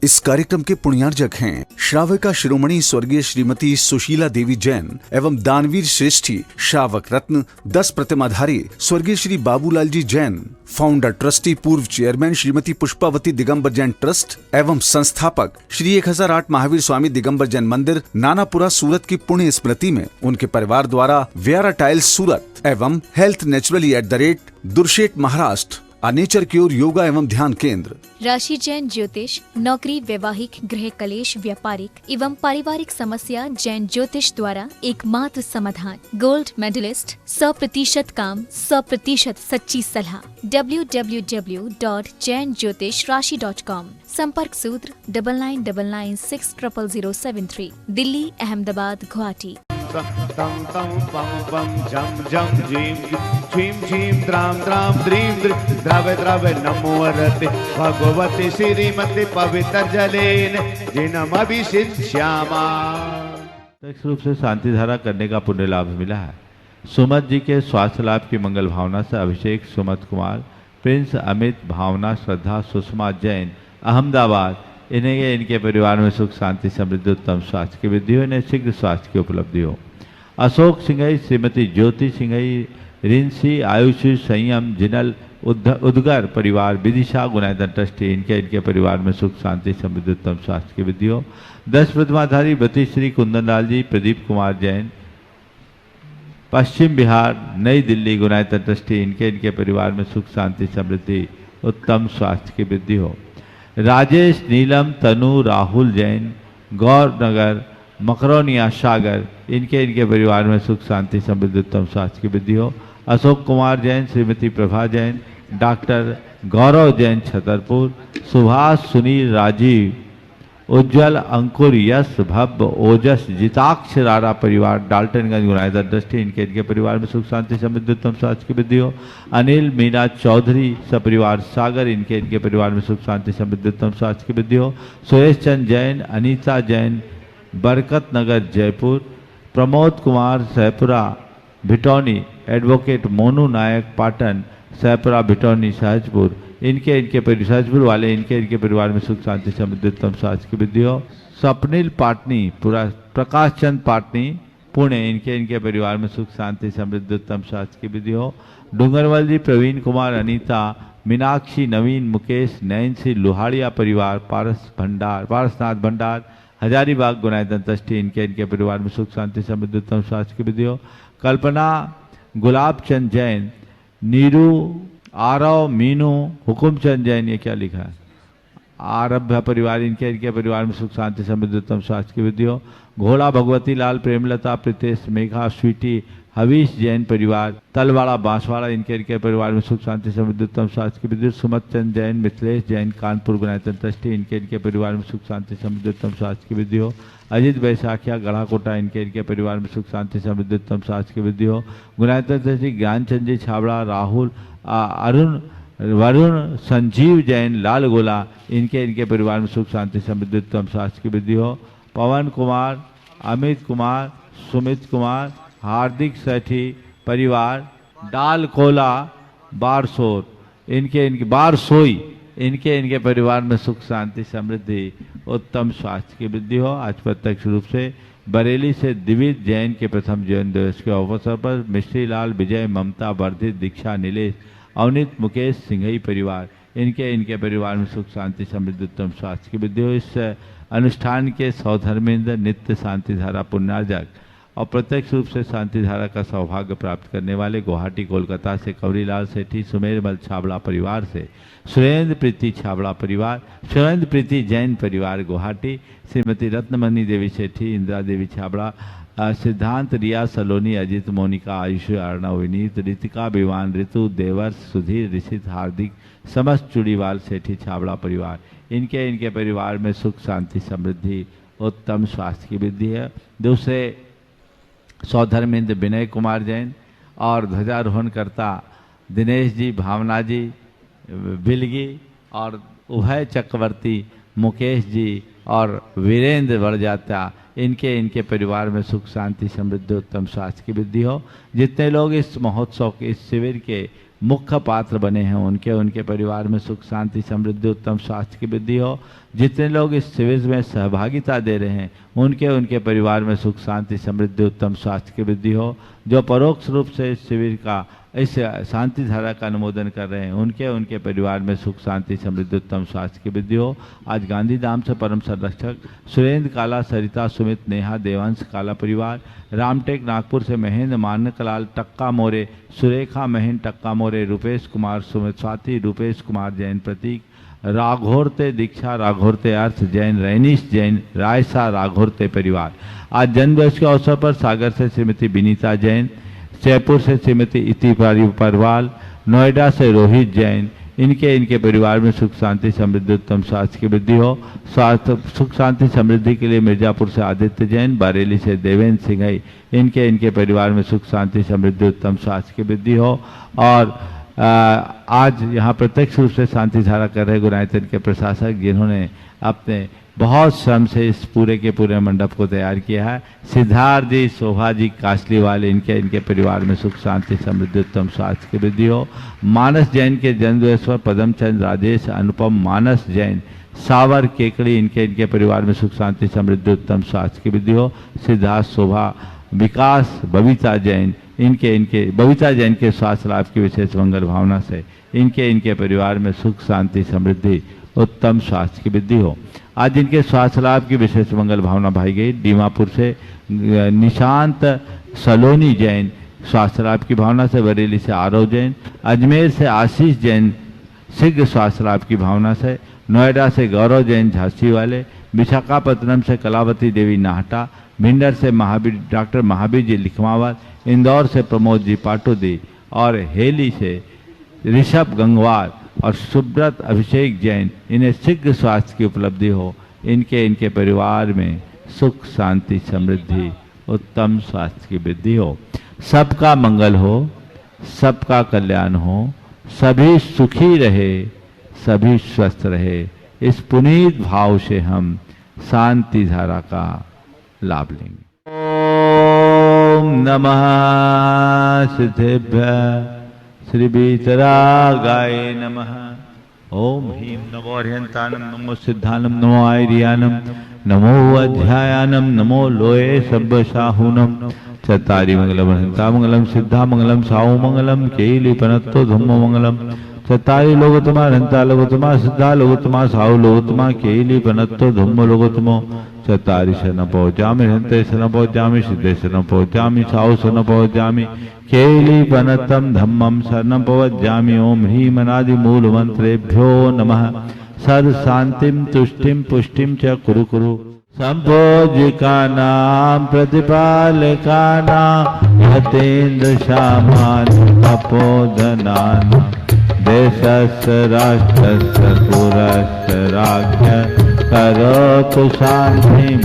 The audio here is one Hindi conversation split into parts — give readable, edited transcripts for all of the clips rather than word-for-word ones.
इस कार्यक्रम के पुण्यार्जक हैं श्राविका शिरोमणि स्वर्गीय श्रीमती सुशीला देवी जैन एवं दानवीर श्रेष्ठी श्रावक रत्न 10 प्रतिमाधारी स्वर्गीय श्री बाबूलाल जी जैन, फाउंडर ट्रस्टी पूर्व चेयरमैन श्रीमती पुष्पावती दिगंबर जैन ट्रस्ट एवं संस्थापक श्री 1008 महावीर स्वामी दिगंबर जैन मंदिर नानापुरा सूरत की पुण्य स्मृति में उनके परिवार द्वारा व्यारा टाइल्स सूरत एवं health naturally @ Durshet Maharashtra nature cure yoga एवं ध्यान केंद्र, राशि जैन ज्योतिष, नौकरी, वैवाहिक, गृह कलेश, व्यापारिक एवं पारिवारिक समस्या जैन ज्योतिष द्वारा एकमात्र समाधान, गोल्ड मेडलिस्ट, 100% काम, 100% सच्ची सलाह। www.jainjyotishrashi.com। संपर्क सूत्र 9999600073, दिल्ली, अहमदाबाद, गुवाहाटी। तम तम पम पम झम झम झीम झीम झीम द्राम द्राम द्रीम द्रव द्रव नमोरते भगवती श्रीमती पवित्र जलेन जिनम अभिषिष्यामा। रूप से शांति धारा करने का पुण्य लाभ मिला है। सुमत जी के स्वास्थ्य लाभ की मंगल भावना से अभिषेक, सुमत कुमार, प्रिंस अमित, भावना, श्रद्धा, सुषमा जैन, अहमदाबाद, इन्हें इनके परिवार में सुख शांति समृद्धि उत्तम स्वास्थ्य की वृद्धि हो, इन्हें शीघ्र स्वास्थ्य की उपलब्धि हो। अशोक सिंघई, श्रीमती ज्योति सिंघई, रिंसी, आयुषी, संयम, जिनल, उद्गर परिवार, विदिशा गुणायतन ट्रस्टी, इनके परिवार में सुख शांति समृद्धि उत्तम स्वास्थ्य की वृद्धि हो। 10 प्रतिमाधारी ब्रतिश्री कुंदन लाल जी, प्रदीप कुमार जैन, पश्चिम बिहार, नई दिल्ली, गुणायतन ट्रस्टी, इनके परिवार में सुख शांति समृद्धि उत्तम स्वास्थ्य की वृद्धि हो। राजेश, नीलम, तनु, राहुल जैन, गौरनगर, मकरौनिया, सागर, इनके परिवार में सुख शांति समृद्धि उत्तम स्वास्थ्य की वृद्धि हो। अशोक कुमार जैन, श्रीमती प्रभा जैन, डॉक्टर गौरव जैन, छतरपुर, सुभाष, सुनील, राजीव, उज्जवल, अंकुर, यश, भव्य, ओजस, जिताक्ष रारा परिवार, डाल्टनगंज, गुणायतन ट्रस्टी, इनके परिवार में सुख शांति समृद्धि उत्तम स्वास्थ्य की वृद्धि हो। अनिल, मीना चौधरी, सपरिवार, सागर, इनके परिवार में सुख शांति समृद्धि उत्तम स्वास्थ्य की वृद्धि हो। सुरेश चंद जैन, अनीता जैन, बरकत नगर, जयपुर, प्रमोद कुमार, सहपुरा, भिटौनी, एडवोकेट मोनू नायक, पाटन, सहपुरा, भिटौनी, सहजपुर, इनके सहजपुर वाले, इनके परिवार में सुख शांति समृद्धि उत्तम स्वास्थ्य की वृद्धि हो। स्वप्निल पाटनी, प्रकाश चंद पाटनी, पुणे, इनके परिवार में सुख शांति समृद्धि उत्तम स्वास्थ्य की वृद्धि हो। डूंगरवल जी, प्रवीण कुमार, अनीता, मीनाक्षी, नवीन, मुकेश, नैन्सी, लोहाड़िया परिवार, पारसनाथ भंडार, हजारीबाग, गुणायतन ट्रस्टी, इनके परिवार में सुख शांति समृद्धि उत्तम स्वास्थ्य की वृद्धि हो। कल्पना, गुलाब चंद जैन, नीरू, आरव, मीनू, हुकुमचंद जैन, ये क्या लिखा है, आरभ्य परिवार, इनके परिवार में सुख शांति समृद्धि उत्तम स्वास्थ्य की वृद्धि हो। घोड़ा, भगवती लाल, प्रेमलता, प्रीतेश, मेघा, स्वीटी, हवीश जैन परिवार, तलवाड़ा, बांसवाड़ा, इनके परिवार में सुख शांति समृद्धि उत्तम स्वास्थ्य की वृद्धि। सुमत चंद जैन, मिथिलेश जैन, कानपुर, गुणायतन ट्रस्टी, इनके परिवार में सुख शांति समृद्धि उत्तम स्वास्थ्य की वृद्धि हो। अजित बैसाखिया, गढ़ाकोटा, इनके परिवार में सुख शांति समृद्धि उत्तम स्वास्थ्य की वृद्धि हो। गुणायतन ट्रस्टी, ज्ञानचंद जी छाबड़ा, राहुल, अरुण, वरुण, संजीव जैन, लाल गोला, इनके परिवार में सुख शांति समृद्धि उत्तम स्वास्थ्य की वृद्धि हो। पवन कुमार, अमित कुमार, सुमित कुमार, हार्दिक सेठी परिवार, डालकोला, बारसोर, बारसोई, इनके परिवार में सुख शांति समृद्धि उत्तम स्वास्थ्य की वृद्धि हो। आज प्रत्यक्ष रूप से बरेली से दिविज जैन के प्रथम जन्म दिवस के अवसर पर मिश्री लाल, विजय, ममता, वर्धित, दीक्षा, नीलेश, अवनीत, मुकेश, सिंघई परिवार, इनके परिवार में सुख शांति समृद्धि उत्तम स्वास्थ्य की वृद्धि हो। इस अनुष्ठान के सौधर्मेंद्र नित्य शांति धारा पुण्यार्जक और प्रत्यक्ष रूप से शांति धारा का सौभाग्य प्राप्त करने वाले गुवाहाटी, कोलकाता से कवरीलाल सेठी, सुमेरमल छाबड़ा परिवार से सुरेंद्र प्रीति छाबड़ा परिवार, सुरेंद्र प्रीति जैन परिवार गुवाहाटी, श्रीमती रत्नमणि देवी सेठी, इंदिरा देवी छाबड़ा, सिद्धांत, रिया, सलोनी, अजित, मोनिका, आयुष, अर्णव, विनीत, रितिका, विवान, ऋतु, देवर्ष, सुधीर, ऋषित, हार्दिक, समस्त चूड़ीवाल सेठी छाबड़ा परिवार, इनके परिवार में सुख शांति समृद्धि उत्तम स्वास्थ्य की वृद्धि है। दूसरे सौधर्मेंद्र विनय कुमार जैन और ध्वजारोहण करता दिनेश जी, भावना जी, बिलगी और उभय चक्रवर्ती, मुकेश जी और वीरेंद्र बड़जात्या, इनके परिवार में सुख शांति समृद्धि उत्तम स्वास्थ्य की वृद्धि हो। जितने लोग इस महोत्सव के, इस शिविर के मुख्य पात्र बने हैं उनके उनके परिवार में सुख शांति समृद्धि उत्तम स्वास्थ्य की वृद्धि हो। जितने लोग इस शिविर में सहभागिता दे रहे हैं उनके उनके परिवार में सुख शांति समृद्धि उत्तम स्वास्थ्य की वृद्धि हो। जो परोक्ष रूप से इस शिविर का इस शांति धारा का अनुमोदन कर रहे हैं उनके उनके परिवार में सुख शांति समृद्धि उत्तम स्वास्थ्य की वृद्धि हो। आज गांधी धाम से परम संरक्षक सुरेंद्र काला, सरिता, सुमित, नेहा, देवांश काला परिवार, रामटेक नागपुर से महेंद्र, मानकलाल टक्का मोरे, सुरेखा महेंद्र टक्का मोरे, रूपेश कुमार, सुमित, स्वाति, रूपेश कुमार जैन, प्रतीक, राघोरते दीक्षा, राघोरते अर्थ जैन, रैनीश जैन, रायसा राघोरते परिवार। आज जन्मदिवस के अवसर पर सागर से श्रीमती विनीता जैन, जयपुर से श्रीमती इति परवाल, नोएडा से रोहित जैन, इनके परिवार में सुख शांति समृद्धि उत्तम स्वास्थ्य की वृद्धि हो। स्वास्थ्य सुख शांति समृद्धि के लिए मिर्जापुर से आदित्य जैन, बरेली से देवेंद्र सिंह, इनके परिवार में सुख शांति समृद्धि उत्तम स्वास्थ्य की वृद्धि हो। और आज यहाँ प्रत्यक्ष रूप से शांति धारा कर रहे गुरुनानक के प्रशासक जिन्होंने अपने बहुत श्रम से इस पूरे के पूरे मंडप को तैयार किया है, सिद्धार्थ जी, शोभा जी, कासलीवाल, इनके परिवार में सुख शांति समृद्धि उत्तम स्वास्थ्य की वृद्धि हो। मानस जैन के जन्मदिवस पर पदम चंद, राजेश, अनुपम, मानस जैन, सावर, केकड़ी, इनके परिवार में सुख शांति समृद्धि उत्तम स्वास्थ्य की वृद्धि हो। सिद्धार्थ, शोभा, विकास, बबीता जैन, बबीता जैन के स्वास्थ्य लाभ की विशेष मंगल भावना से इनके परिवार में सुख शांति समृद्धि उत्तम स्वास्थ्य की वृद्धि हो। आज इनके स्वास्थ्य लाभ की विशेष मंगल भावना भाई गई। दीमापुर से निशांत सलोनी जैन, स्वास्थ्य लाभ की भावना से, बरेली से आरव जैन, अजमेर से आशीष जैन, शीघ्र स्वास्थ्य लाभ की भावना से, नोएडा से गौरव जैन, झांसी वाले, विशाखापट्टनम से कलावती देवी नाहटा, भिंडर से डॉक्टर महावीर जी लिखमावत, इंदौर से प्रमोद जी पाटोदी और हेली से ऋषभ गंगवार और सुब्रत अभिषेक जैन, इन्हें शीघ्र स्वास्थ्य की उपलब्धि हो। इनके परिवार में सुख शांति समृद्धि उत्तम स्वास्थ्य की वृद्धि हो। सबका मंगल हो, सबका कल्याण हो, सभी सुखी रहे, सभी स्वस्थ रहे, इस पुनीत भाव से हम शांति धारा का लाभ लेंगे। ओम नमः सिद्धेभ्यः श्री वीतरागाय नमः। ओम ह्रीं नमो अर्हन्तानं, नमो सिद्धानं, नमो आयर्यानं, नमो अध्यायानं, नमो लोये सब्बसाहूनं। चत्तारि मंगलम अर्हन्ता मंगलम, सिद्धा मंगलम, साहू मंगलम, केलीपनत्तो धम्मो मंगलम। चत्तारि लोगोत्तमा अर्हन्ता लोगोत्तमा, सिद्धा लोगोत्तमा, साहू लोगोत्तमा, केलीपनत्तो धम्मो लोगोत्तमो। चत्तारि शरणं पहुँचामि, हन्ते शरणं पहुँचामि, सिद्धे शरणं पहुँचामि, साहू शरणं पहुँचामि, केलीपनत्तं धम्मं शरणं पवज्जामि। ओम ह्रीं अनादि मूल मंत्रेभ्यो नमः। सर्व शांतिं तुष्टिं पुष्टिं च कुरु कुरु। संभोजिकानां प्रतिपालकानां यतेन्द्र सामान्य तपोधनानां देशस्य राष्ट्रस्य पुरस्य राज्ञ करोतु शान्तिम्।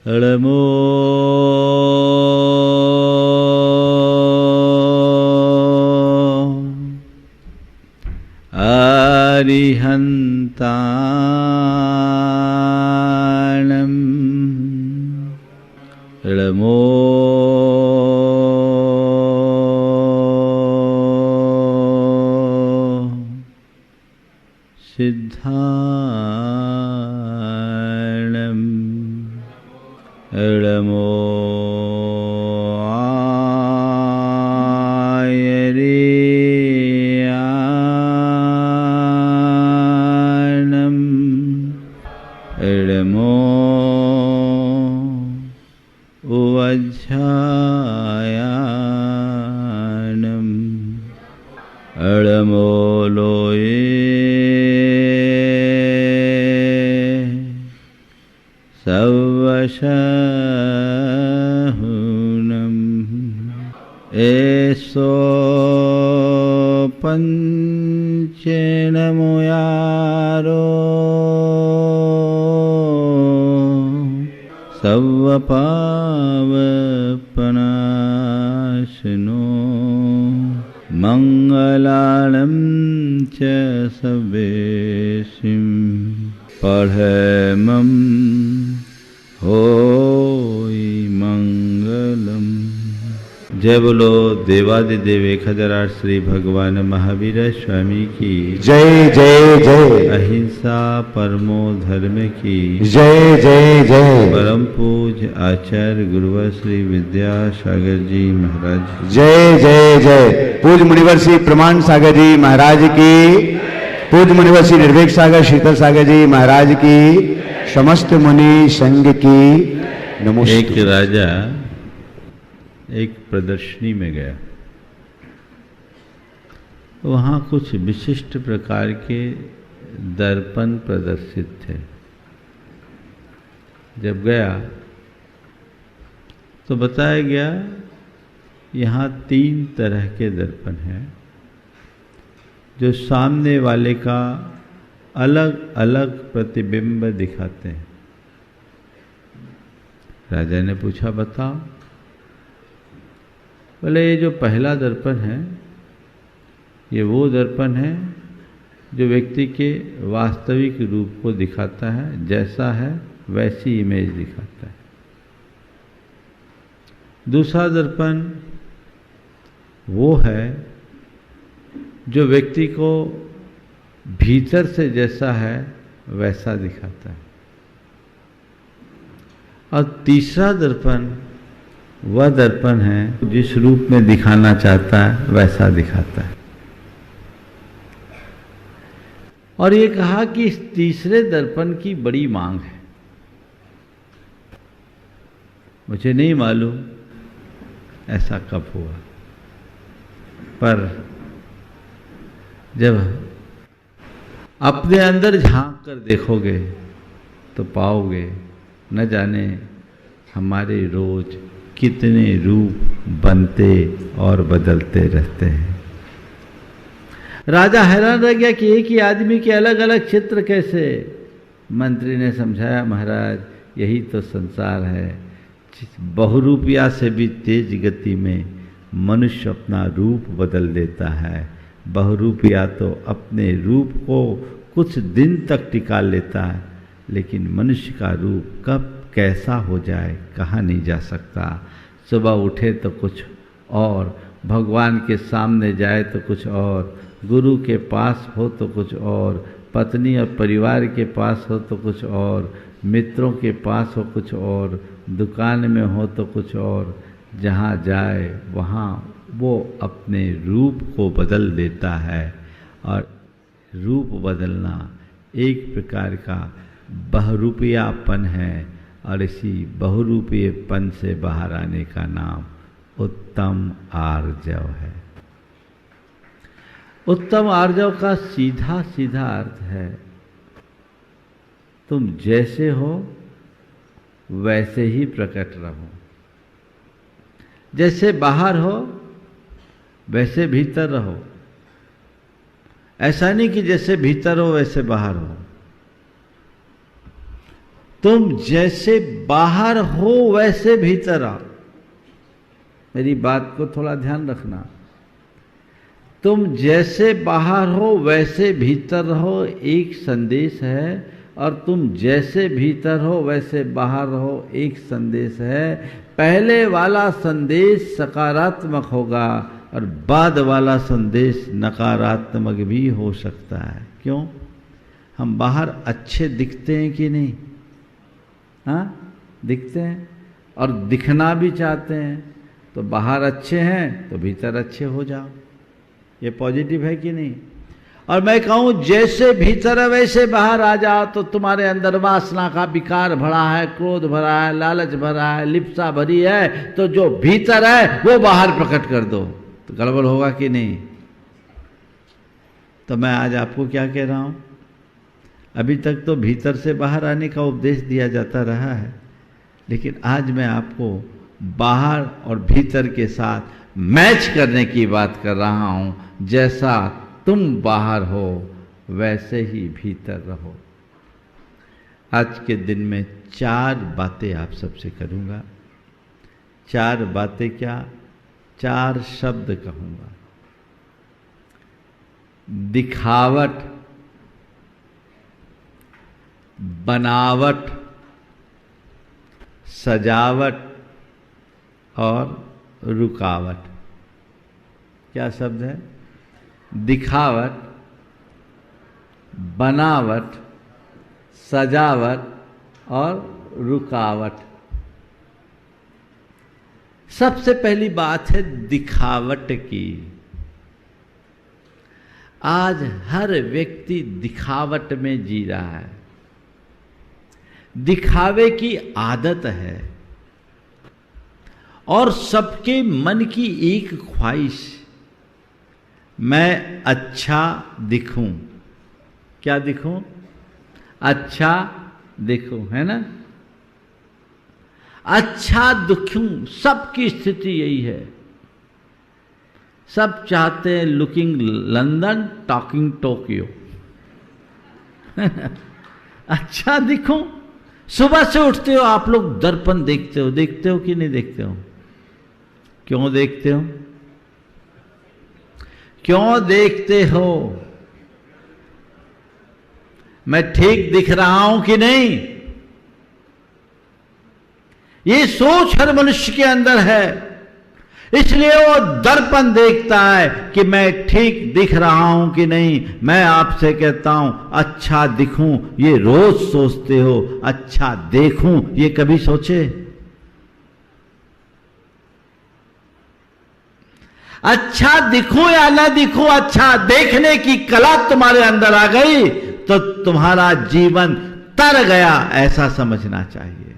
नमो अरिहन्ताणं, नमो सिद्धाणं, नमो आयर्यानं, नमो उवज्झायानं, नमो लोये सवशहूनं। एसो पंचेनमुयारो सवपावपनाशनो मंगलानं च सर्वेषां पढ़मं होई मंगलम। जय बोलो देवादिदेव 1008 श्री भगवान महावीर स्वामी की जय जय जय। अहिंसा परमो धर्म की जय जय जय। परम पूज्य आचार्य गुरुवर श्री विद्यासागर जी महाराज जय जय जय। पूज्य मुनिवर श्री प्रमाण सागर जी महाराज की, पूज्य मुनिवर श्री निर्भीक सागर शीतल सागर जी महाराज की, समस्त मुनि संघ की नमस्ते। एक राजा एक प्रदर्शनी में गया। वहाँ कुछ विशिष्ट प्रकार के दर्पण प्रदर्शित थे। जब गया तो बताया गया यहाँ 3 तरह के दर्पण हैं जो सामने वाले का अलग अलग प्रतिबिंब दिखाते हैं। राजा ने पूछा बताओ। बोले ये जो पहला दर्पण है ये वो दर्पण है जो व्यक्ति के वास्तविक रूप को दिखाता है, जैसा है वैसी इमेज दिखाता है। दूसरा दर्पण वो है जो व्यक्ति को भीतर से जैसा है वैसा दिखाता है। और तीसरा दर्पण वह दर्पण है जिस रूप में दिखाना चाहता है वैसा दिखाता है। और ये कहा कि इस तीसरे दर्पण की बड़ी मांग है। मुझे नहीं मालूम ऐसा कब हुआ, पर जब अपने अंदर झांक कर देखोगे तो पाओगे न जाने हमारे रोज कितने रूप बनते और बदलते रहते हैं। राजा हैरान रह गया कि एक ही आदमी के अलग अलग चित्र कैसे। मंत्री ने समझाया महाराज यही तो संसार है, बहुरूपिया से भी तेज गति में मनुष्य अपना रूप बदल देता है। बहुरूपिया तो अपने रूप को कुछ दिन तक टिका लेता है, लेकिन मनुष्य का रूप कब कैसा हो जाए कहा नहीं जा सकता। सुबह उठे तो कुछ और, भगवान के सामने जाए तो कुछ और, गुरु के पास हो तो कुछ और, पत्नी और परिवार के पास हो तो कुछ और, मित्रों के पास हो कुछ और, दुकान में हो तो कुछ और। जहाँ जाए वहाँ वो अपने रूप को बदल देता है। और रूप बदलना एक प्रकार का बहुरूपियापन है, और इसी बहुरूपीयपन से बाहर आने का नाम उत्तम आर्जव है। उत्तम आर्जव का सीधा सीधा अर्थ है तुम जैसे हो वैसे ही प्रकट रहो। जैसे बाहर हो वैसे भीतर रहो। ऐसा नहीं कि जैसे भीतर हो वैसे बाहर हो। तुम जैसे बाहर हो वैसे भीतर आओ। मेरी बात को थोड़ा ध्यान रखना। तुम जैसे बाहर हो वैसे भीतर रहो एक संदेश है, और तुम जैसे भीतर हो वैसे बाहर रहो एक संदेश है। पहले वाला संदेश सकारात्मक होगा और बाद वाला संदेश नकारात्मक भी हो सकता है। क्यों? हम बाहर अच्छे दिखते हैं कि नहीं? हाँ, दिखते हैं और दिखना भी चाहते हैं। तो बाहर अच्छे हैं तो भीतर अच्छे हो जाओ। ये पॉजिटिव है कि नहीं? और मैं कहूँ जैसे भीतर है वैसे बाहर आ जाओ, तो तुम्हारे अंदर वासना का विकार भरा है, क्रोध भरा है, लालच भरा है, लिप्सा भरी है, तो जो भीतर है वो बाहर प्रकट कर दो, तो गड़बड़ होगा कि नहीं? तो मैं आज आपको क्या कह रहा हूँ, अभी तक तो भीतर से बाहर आने का उपदेश दिया जाता रहा है, लेकिन आज मैं आपको बाहर और भीतर के साथ मैच करने की बात कर रहा हूँ। जैसा तुम बाहर हो वैसे ही भीतर रहो। आज के दिन में 4 बातें आप सबसे करूँगा। 4 बातें क्या, 4 शब्द कहूँगा। दिखावट, बनावट, सजावट और रुकावट। क्या शब्द है? दिखावट, बनावट, सजावट और रुकावट। सबसे पहली बात है दिखावट की। आज हर व्यक्ति दिखावट में जी रहा है, दिखावे की आदत है और सबके मन की एक ख्वाहिश, मैं अच्छा दिखूं। क्या दिखूं? अच्छा दिखूं, है ना? अच्छा दिखूं, सबकी स्थिति यही है। सब चाहते हैं लुकिंग लंदन टॉकिंग टोक्यो। अच्छा दिखूं। सुबह से उठते हो आप लोग दर्पण देखते हो कि नहीं देखते हो? क्यों देखते हो? क्यों देखते हो? मैं ठीक दिख रहा हूं कि नहीं? ये सोच हर मनुष्य के अंदर है, इसलिए वो दर्पण देखता है कि मैं ठीक दिख रहा हूं कि नहीं। मैं आपसे कहता हूं अच्छा दिखूं, ये रोज सोचते हो, अच्छा देखूं ये कभी सोचे? अच्छा दिखूं या ना दिखूं, अच्छा देखने की कला तुम्हारे अंदर आ गई तो तुम्हारा जीवन तर गया, ऐसा समझना चाहिए।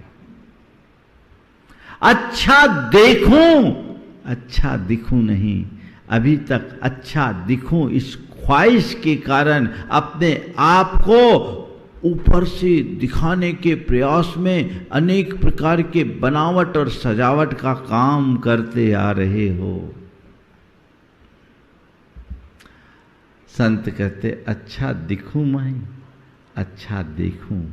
अच्छा देखूं, अच्छा दिखूं नहीं। अभी तक अच्छा दिखूं इस ख्वाहिश के कारण अपने आप को ऊपर से दिखाने के प्रयास में अनेक प्रकार के बनावट और सजावट का काम करते आ रहे हो। संत कहते अच्छा दिखूं मैं, अच्छा देखूं,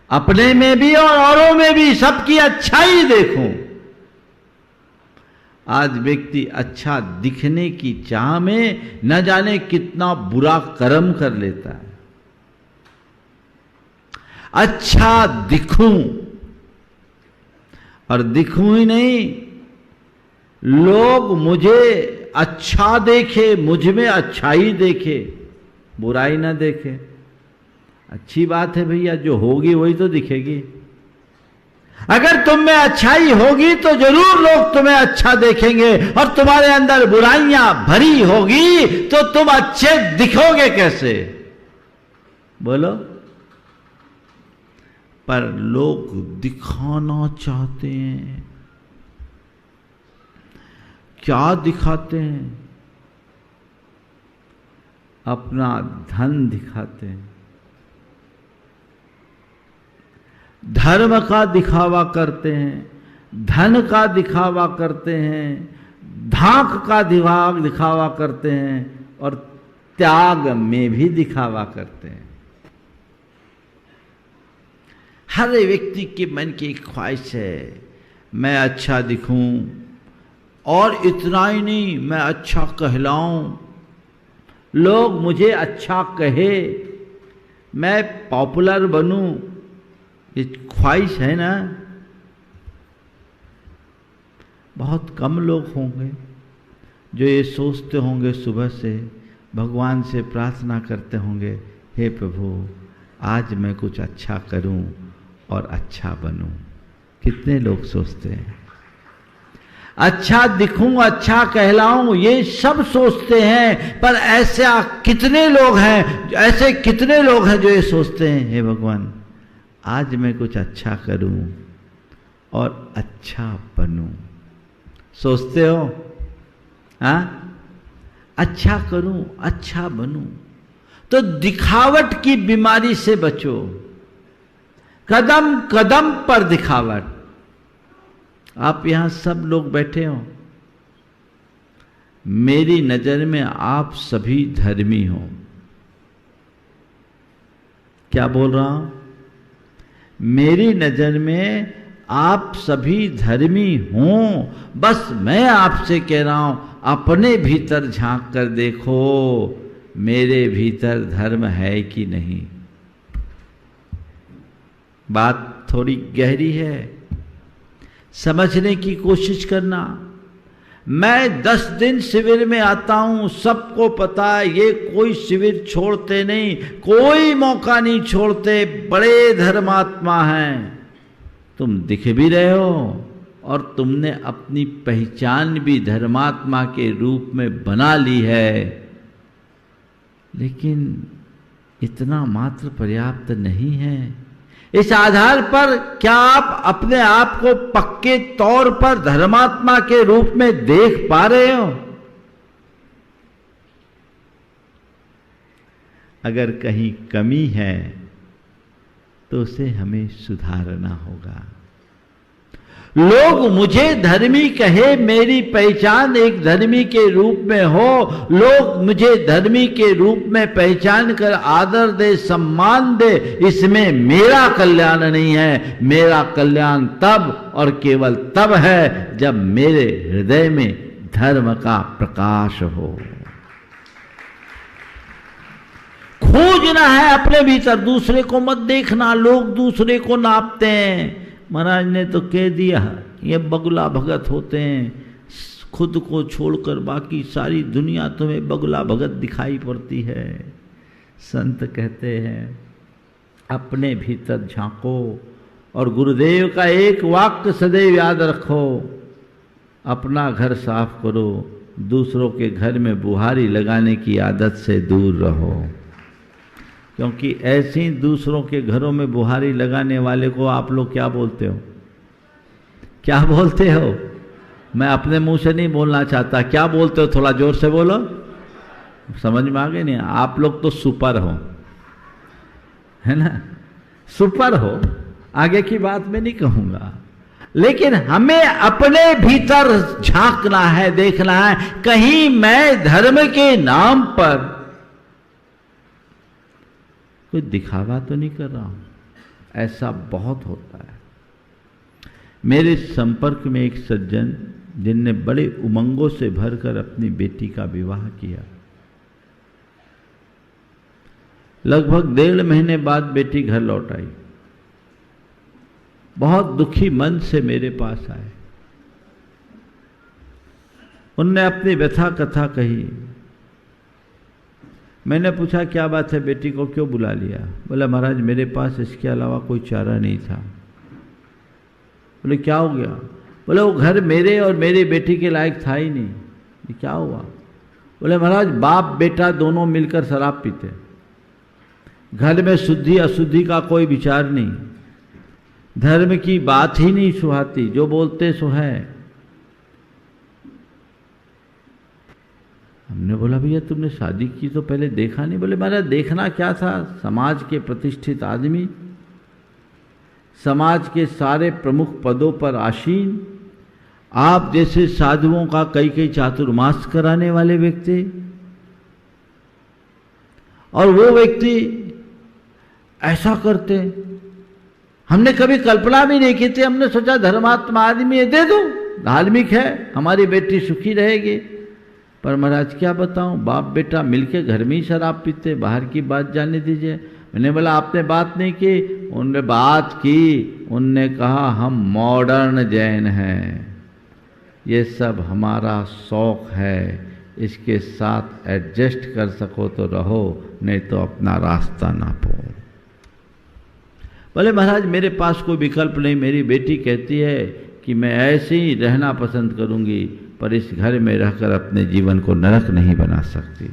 अपने में भी और औरों में भी सबकी अच्छाई देखूं। आज व्यक्ति अच्छा दिखने की चाह में न जाने कितना बुरा कर्म कर लेता है। अच्छा दिखूं, और दिखूं ही नहीं, लोग मुझे अच्छा देखे, मुझ में अच्छाई देखे, बुराई ना देखे। अच्छी बात है भैया, जो होगी वही तो दिखेगी। अगर तुम में अच्छाई होगी तो जरूर लोग तुम्हें अच्छा देखेंगे, और तुम्हारे अंदर बुराइयां भरी होगी तो तुम अच्छे दिखोगे कैसे? बोलो। पर लोग दिखाना चाहते हैं। क्या दिखाते हैं? अपना धन दिखाते हैं, धर्म का दिखावा करते हैं, धन का दिखावा करते हैं, धाक का दिखावा करते हैं, और त्याग में भी दिखावा करते हैं। हर व्यक्ति के मन की एक ख्वाहिश है, मैं अच्छा दिखूं, और इतना ही नहीं, मैं अच्छा कहलाऊं, लोग मुझे अच्छा कहे, मैं पॉपुलर बनूं। ये ख्वाहिश है ना। बहुत कम लोग होंगे जो ये सोचते होंगे, सुबह से भगवान से प्रार्थना करते होंगे, हे प्रभु आज मैं कुछ अच्छा करूं और अच्छा बनूं। कितने लोग सोचते हैं? अच्छा दिखूं, अच्छा कहलाऊं, ये सब सोचते हैं। पर ऐसे कितने लोग हैं, ऐसे कितने लोग हैं जो ये सोचते हैं, हे भगवान आज मैं कुछ अच्छा करूं और अच्छा बनूं। सोचते हो? हाँ, अच्छा करूं, अच्छा बनूं। तो दिखावट की बीमारी से बचो। कदम कदम पर दिखावट। आप यहां सब लोग बैठे हो, मेरी नजर में आप सभी धर्मी हो। क्या बोल रहा हूं? मेरी नजर में आप सभी धर्मी हों, बस मैं आपसे कह रहा हूं अपने भीतर झांक कर देखो मेरे भीतर धर्म है कि नहीं। बात थोड़ी गहरी है, समझने की कोशिश करना। मैं 10 दिन शिविर में आता हूं, सबको पता है ये कोई शिविर छोड़ते नहीं, कोई मौका नहीं छोड़ते, बड़े धर्मात्मा हैं। तुम दिख भी रहे हो और तुमने अपनी पहचान भी धर्मात्मा के रूप में बना ली है, लेकिन इतना मात्र पर्याप्त नहीं है। इस आधार पर क्या आप अपने आप को पक्के तौर पर धर्मात्मा के रूप में देख पा रहे हो? अगर कहीं कमी है तो उसे हमें सुधारना होगा। लोग मुझे धर्मी कहे, मेरी पहचान एक धर्मी के रूप में हो, लोग मुझे धर्मी के रूप में पहचान कर आदर दे, सम्मान दे, इसमें मेरा कल्याण नहीं है। मेरा कल्याण तब और केवल तब है जब मेरे हृदय में धर्म का प्रकाश हो। खोजना है अपने भीतर, दूसरे को मत देखना। लोग दूसरे को नापते हैं। महाराज ने तो कह दिया ये बगुला भगत होते हैं, खुद को छोड़कर बाकी सारी दुनिया तुम्हें बगुला भगत दिखाई पड़ती है। संत कहते हैं अपने भीतर झांको और गुरुदेव का एक वाक्य सदैव याद रखो, अपना घर साफ करो, दूसरों के घर में बुहारी लगाने की आदत से दूर रहो। क्योंकि ऐसे ही दूसरों के घरों में बुहारी लगाने वाले को आप लोग क्या बोलते हो? क्या बोलते हो? मैं अपने मुंह से नहीं बोलना चाहता, क्या बोलते हो? थोड़ा जोर से बोलो, समझ में आ गए नहीं? आप लोग तो सुपर हो, है ना? सुपर हो, आगे की बात मैं नहीं कहूंगा, लेकिन हमें अपने भीतर झांकना है, देखना है कहीं मैं धर्म के नाम पर कोई दिखावा तो नहीं कर रहा हूं। ऐसा बहुत होता है। मेरे संपर्क में एक सज्जन जिनने बड़े उमंगों से भरकर अपनी बेटी का विवाह किया, लगभग 1.5 महीने बाद बेटी घर लौट आई। बहुत दुखी मन से मेरे पास आए। उनने अपनी व्यथा कथा कही। मैंने पूछा क्या बात है, बेटी को क्यों बुला लिया? बोला महाराज मेरे पास इसके अलावा कोई चारा नहीं था। बोले क्या हो गया? बोले वो घर मेरे और मेरी बेटी के लायक था ही नहीं। ये क्या हुआ? बोले महाराज बाप बेटा दोनों मिलकर शराब पीते, घर में शुद्धि अशुद्धि का कोई विचार नहीं, धर्म की बात ही नहीं सुहाती, जो बोलते सो है। हमने बोला भैया तुमने शादी की तो पहले देखा नहीं? बोले महाराज देखना क्या था, समाज के प्रतिष्ठित आदमी, समाज के सारे प्रमुख पदों पर आसीन, आप जैसे साधुओं का कई कई चातुर्मास कराने वाले व्यक्ति, और वो व्यक्ति ऐसा करते। हमने कभी कल्पना भी नहीं की थी। हमने सोचा धर्मात्मा आदमी है, दे दो, धार्मिक है, हमारी बेटी सुखी रहेगी। पर महाराज क्या बताऊं, बाप बेटा मिलके घर में ही शराब पीते, बाहर की बात जाने दीजिए। मैंने बोला आपने बात नहीं की? उन्होंने बात की। उनने कहा हम मॉडर्न जैन हैं, ये सब हमारा शौक है, इसके साथ एडजस्ट कर सको तो रहो, नहीं तो अपना रास्ता नापो। बोले महाराज मेरे पास कोई विकल्प नहीं, मेरी बेटी कहती है कि मैं ऐसे ही रहना पसंद करूंगी, पर इस घर में रहकर अपने जीवन को नरक नहीं बना सकती।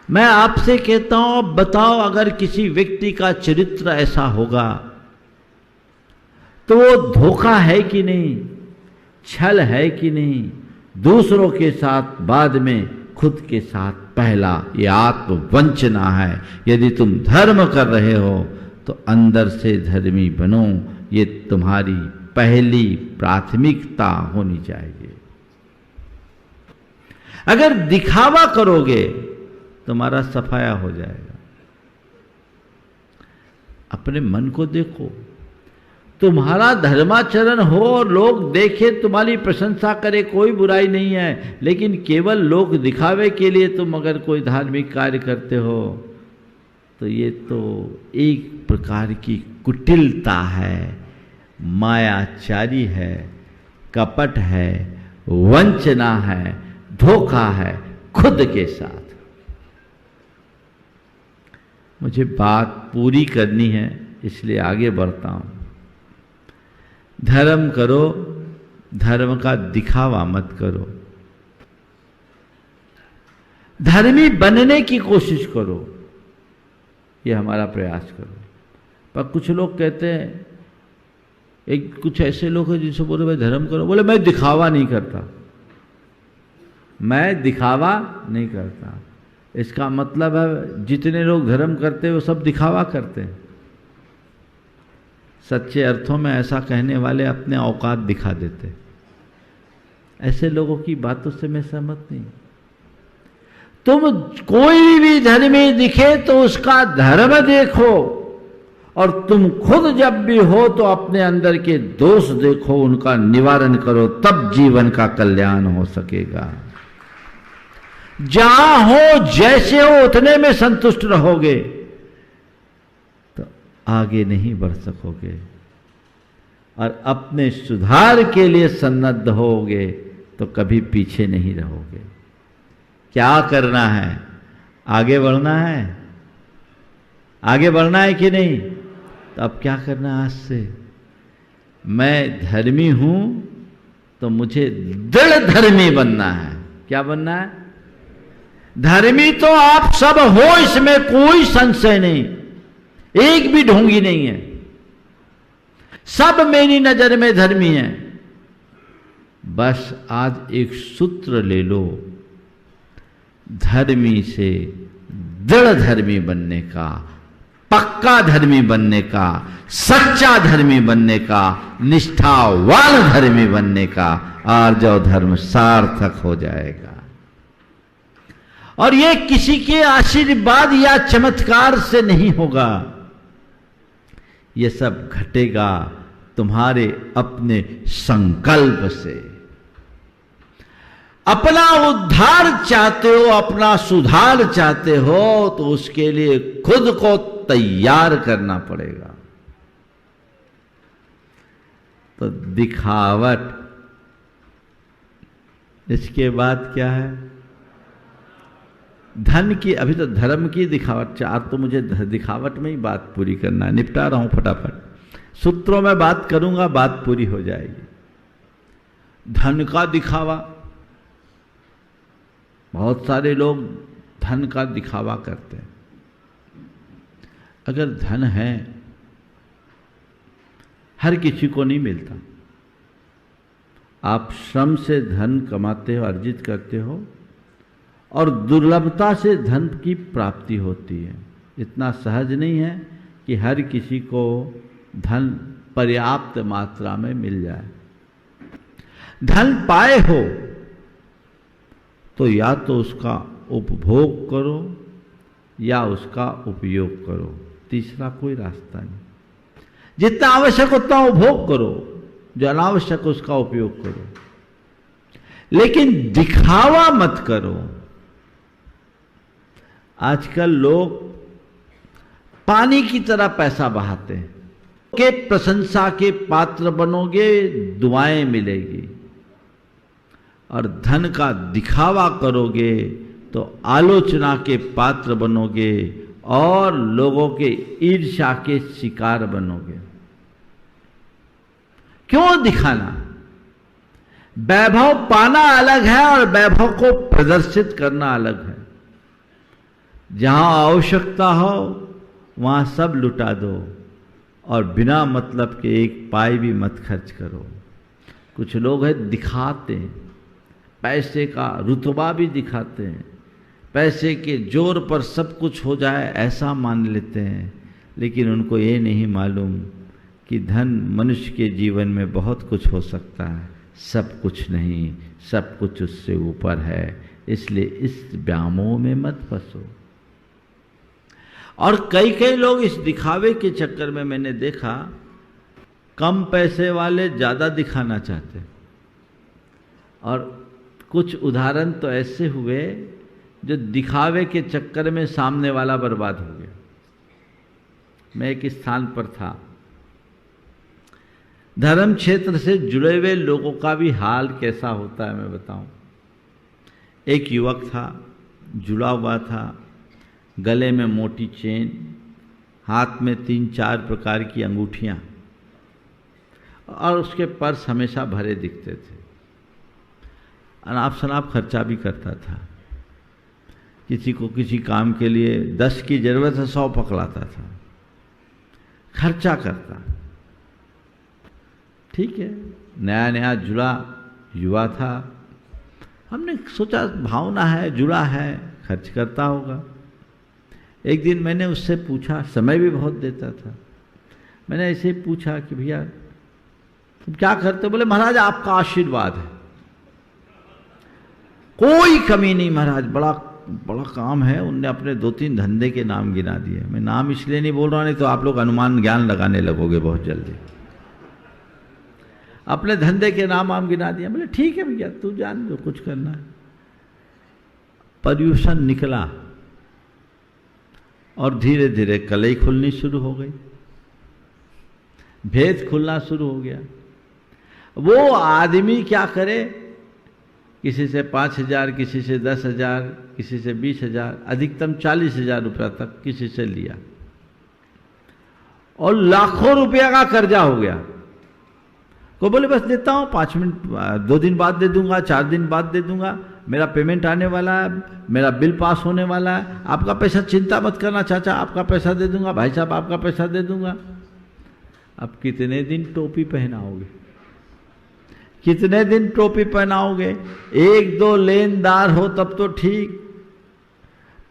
मैं आपसे कहता हूं बताओ, अगर किसी व्यक्ति का चरित्र ऐसा होगा तो वो धोखा है कि नहीं, छल है कि नहीं, दूसरों के साथ बाद में खुद के साथ पहला, ये आत्मवंचना है। यदि तुम धर्म कर रहे हो तो अंदर से धर्मी बनो, ये तुम्हारी पहली प्राथमिकता होनी चाहिए। अगर दिखावा करोगे तुम्हारा सफाया हो जाएगा। अपने मन को देखो। तुम्हारा धर्माचरण हो और लोग देखे, तुम्हारी प्रशंसा करे, कोई बुराई नहीं है, लेकिन केवल लोग दिखावे के लिए तुम अगर कोई धार्मिक कार्य करते हो तो ये तो एक प्रकार की कुटिलता है, मायाचारी है, कपट है, वंचना है, धोखा है खुद के साथ। मुझे बात पूरी करनी है इसलिए आगे बढ़ता हूं। धर्म करो, धर्म का दिखावा मत करो। धर्मी बनने की कोशिश करो, ये हमारा प्रयास करो। पर कुछ लोग कहते हैं, एक कुछ ऐसे लोग हैं जिनसे बोले भाई धर्म करो, बोले मैं दिखावा नहीं करता, मैं दिखावा नहीं करता। इसका मतलब है जितने लोग धर्म करते हैं वो सब दिखावा करते हैं। सच्चे अर्थों में ऐसा कहने वाले अपने औकात दिखा देते। ऐसे लोगों की बातों से मैं सहमत नहीं। तुम कोई भी धर्मी दिखे तो उसका धर्म देखो, और तुम खुद जब भी हो तो अपने अंदर के दोष देखो, उनका निवारण करो, तब जीवन का कल्याण हो सकेगा। जहां हो जैसे हो उतने में संतुष्ट रहोगे तो आगे नहीं बढ़ सकोगे, और अपने सुधार के लिए सन्नद्ध होगे तो कभी पीछे नहीं रहोगे। क्या करना है? आगे बढ़ना है। आगे बढ़ना है कि नहीं? तो अब क्या करना है आज से? मैं धर्मी हूं तो मुझे दृढ़ धर्मी बनना है। क्या बनना है? धर्मी तो आप सब हो, इसमें कोई संशय नहीं, एक भी ढोंगी नहीं है। सब मेरी नजर में धर्मी हैं। बस आज एक सूत्र ले लो, धर्मी से दृढ़ धर्मी बनने का, पक्का धर्मी बनने का, सच्चा धर्मी बनने का, निष्ठावान धर्मी बनने का, और जो धर्म सार्थक हो जाएगा। और ये किसी के आशीर्वाद या चमत्कार से नहीं होगा, ये सब घटेगा तुम्हारे अपने संकल्प से। अपना उद्धार चाहते हो, अपना सुधार चाहते हो, तो उसके लिए खुद को तैयार करना पड़ेगा। तो दिखावट, इसके बाद क्या है? धन की, अभी तो धर्म की दिखावट, चार तो मुझे दिखावट में ही बात पूरी करना है, निपटा रहा हूं फटाफट। सूत्रों में बात करूंगा, बात पूरी हो जाएगी। धन का दिखावा, बहुत सारे लोग धन का दिखावा करते हैं। अगर धन है, हर किसी को नहीं मिलता। आप श्रम से धन कमाते हो, अर्जित करते हो, और दुर्लभता से धन की प्राप्ति होती है। इतना सहज नहीं है कि हर किसी को धन पर्याप्त मात्रा में मिल जाए। धन पाए हो तो या तो उसका उपभोग करो या उसका उपयोग करो, तीसरा कोई रास्ता नहीं। जितना आवश्यक उतना उपभोग करो, जो अनावश्यक उसका उपयोग करो, लेकिन दिखावा मत करो। आजकल लोग पानी की तरह पैसा बहाते हैं। के प्रशंसा के पात्र बनोगे, दुआएं मिलेगी, और धन का दिखावा करोगे तो आलोचना के पात्र बनोगे और लोगों के ईर्ष्या के शिकार बनोगे। क्यों दिखाना? वैभव पाना अलग है और वैभव को प्रदर्शित करना अलग है। जहां आवश्यकता हो वहां सब लुटा दो, और बिना मतलब के एक पाई भी मत खर्च करो। कुछ लोग हैं दिखाते हैं, पैसे का रुतबा भी दिखाते हैं, पैसे के जोर पर सब कुछ हो जाए ऐसा मान लेते हैं, लेकिन उनको ये नहीं मालूम कि धन मनुष्य के जीवन में बहुत कुछ हो सकता है, सब कुछ नहीं, सब कुछ उससे ऊपर है। इसलिए इस व्यामोह में मत फंसो। और कई कई लोग इस दिखावे के चक्कर में मैंने देखा, कम पैसे वाले ज़्यादा दिखाना चाहते, और कुछ उदाहरण तो ऐसे हुए जो दिखावे के चक्कर में सामने वाला बर्बाद हो गया। मैं एक स्थान पर था, धर्म क्षेत्र से जुड़े हुए लोगों का भी हाल कैसा होता है मैं बताऊं। एक युवक था, जुड़ा हुआ था, गले में मोटी चेन, हाथ में 3-4 प्रकार की अंगूठियां, और उसके पर्स हमेशा भरे दिखते थे। अनाप शनाप खर्चा भी करता था, किसी को किसी काम के लिए 10 की जरूरत है 100 पकड़ाता था, खर्चा करता। ठीक है, नया नया जुड़ा युवा था, हमने सोचा भावना है, जुड़ा है, खर्च करता होगा। एक दिन मैंने उससे पूछा, समय भी बहुत देता था, मैंने ऐसे ही पूछा कि भैया तुम क्या करते हो? बोले महाराज आपका आशीर्वाद है, कोई कमी नहीं महाराज, बड़ा बड़ा काम है। उनने अपने 2-3 धंधे के नाम गिना दिए। मैं नाम इसलिए नहीं बोल रहा, नहीं तो आप लोग अनुमान ज्ञान लगाने लगोगे बहुत जल्दी। अपने धंधे के नाम गिना दिया। बोले ठीक है भैया तू जान जो कुछ करना है। पर्यूषण निकला और धीरे धीरे कलई खुलनी शुरू हो गई, भेद खुलना शुरू हो गया। वो आदमी क्या करे, किसी से 5,000, किसी से 10,000, किसी से 20,000, अधिकतम 40,000 रुपया तक किसी से लिया, और लाखों रुपया का कर्जा हो गया। को बोले बस देता हूं, 5 मिनट, 2 दिन बाद दे दूंगा, 4 दिन बाद दे दूंगा, मेरा पेमेंट आने वाला है, मेरा बिल पास होने वाला है, आपका पैसा चिंता मत करना चाचा, आपका पैसा दे दूंगा, भाई साहब आपका पैसा दे दूंगा। अब कितने दिन टोपी पहनाओगे, कितने दिन टोपी पहनाओगे? 1-2 लेनदार हो तब तो ठीक,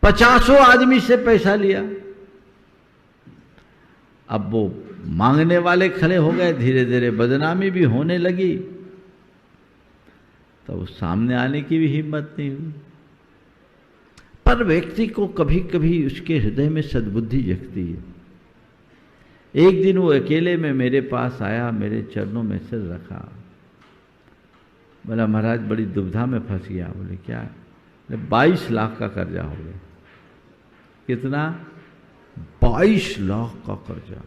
50 आदमी से पैसा लिया। अब वो मांगने वाले खड़े हो गए, धीरे धीरे बदनामी भी होने लगी, तो सामने आने की भी हिम्मत नहीं हुई। पर व्यक्ति को कभी कभी उसके हृदय में सद्बुद्धि जगती है। एक दिन वो अकेले में मेरे पास आया, मेरे चरणों में सिर रखा, बोला महाराज बड़ी दुविधा में फंस गया। बोले क्या? 22 लाख का कर्जा हो गया। कितना? 22 लाख का कर्जा।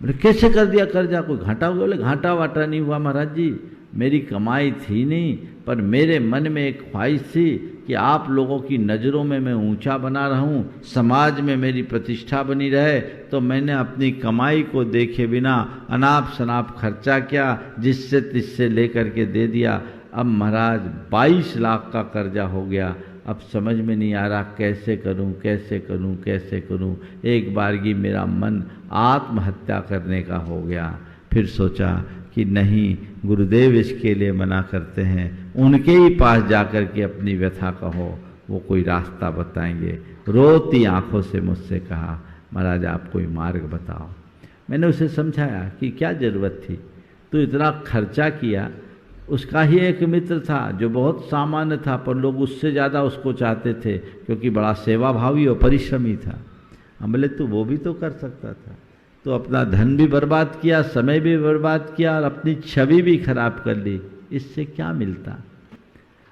बोले कैसे कर दिया कर्जा, कोई घाटा हुआ? बोले घाटा वाटा नहीं हुआ महाराज जी, मेरी कमाई थी नहीं, पर मेरे मन में एक ख्वाहिश थी कि आप लोगों की नज़रों में मैं ऊंचा बना रहूं, समाज में मेरी प्रतिष्ठा बनी रहे, तो मैंने अपनी कमाई को देखे बिना अनाप शनाप खर्चा किया, जिससे तिससे लेकर के दे दिया। अब महाराज 22 लाख का कर्जा हो गया। अब समझ में नहीं आ रहा कैसे करूं, कैसे करूं, कैसे करूं। एक बारगी मेरा मन आत्महत्या करने का हो गया। फिर सोचा कि नहीं, गुरुदेव इसके लिए मना करते हैं, उनके ही पास जाकर के अपनी व्यथा कहो, वो कोई रास्ता बताएंगे। रोती आंखों से मुझसे कहा महाराज आप कोई मार्ग बताओ। मैंने उसे समझाया कि क्या ज़रूरत थी, तो इतना खर्चा किया। उसका ही एक मित्र था जो बहुत सामान्य था, पर लोग उससे ज़्यादा उसको चाहते थे क्योंकि बड़ा सेवाभावी और परिश्रमी था। हम बोले तू वो भी तो कर सकता था, तो अपना धन भी बर्बाद किया, समय भी बर्बाद किया और अपनी छवि भी खराब कर ली, इससे क्या मिलता?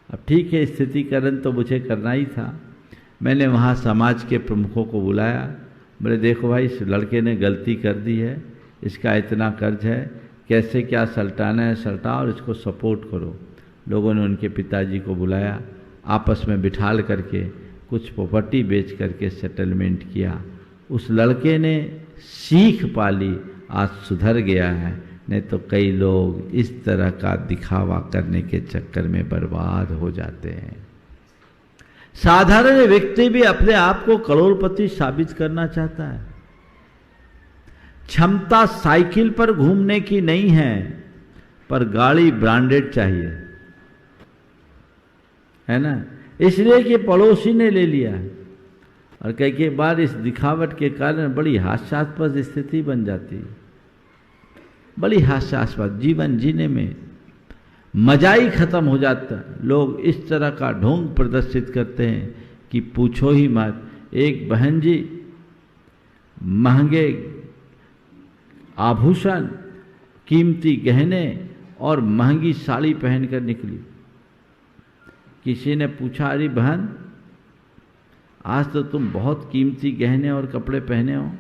अब ठीक है, स्थितिकरण तो मुझे करना ही था। मैंने वहाँ समाज के प्रमुखों को बुलाया। बोले देखो भाई इस लड़के ने गलती कर दी है, इसका इतना कर्ज है, कैसे क्या सल्टाना है सल्टाओ और इसको सपोर्ट करो। लोगों ने उनके पिताजी को बुलाया, आपस में बिठाल करके कुछ प्रॉपर्टी बेच करके सेटलमेंट किया। उस लड़के ने सीख पाली, आज सुधर गया है, नहीं तो कई लोग इस तरह का दिखावा करने के चक्कर में बर्बाद हो जाते हैं। साधारण व्यक्ति भी अपने आप को करोड़पति साबित करना चाहता है। क्षमता साइकिल पर घूमने की नहीं है, पर गाड़ी ब्रांडेड चाहिए, है ना? इसलिए कि पड़ोसी ने ले लिया है। और कई बार इस दिखावट के कारण बड़ी हास्यास्पद स्थिति बन जाती है, बड़ी हास्यास्पद। जीवन जीने में मजा ही खत्म हो जाता है। लोग इस तरह का ढोंग प्रदर्शित करते हैं कि पूछो ही मत। एक बहन जी महंगे आभूषण, कीमती गहने और महंगी साड़ी पहनकर निकली। किसी ने पूछा, अरे बहन, आज तो तुम बहुत कीमती गहने और कपड़े पहने हो,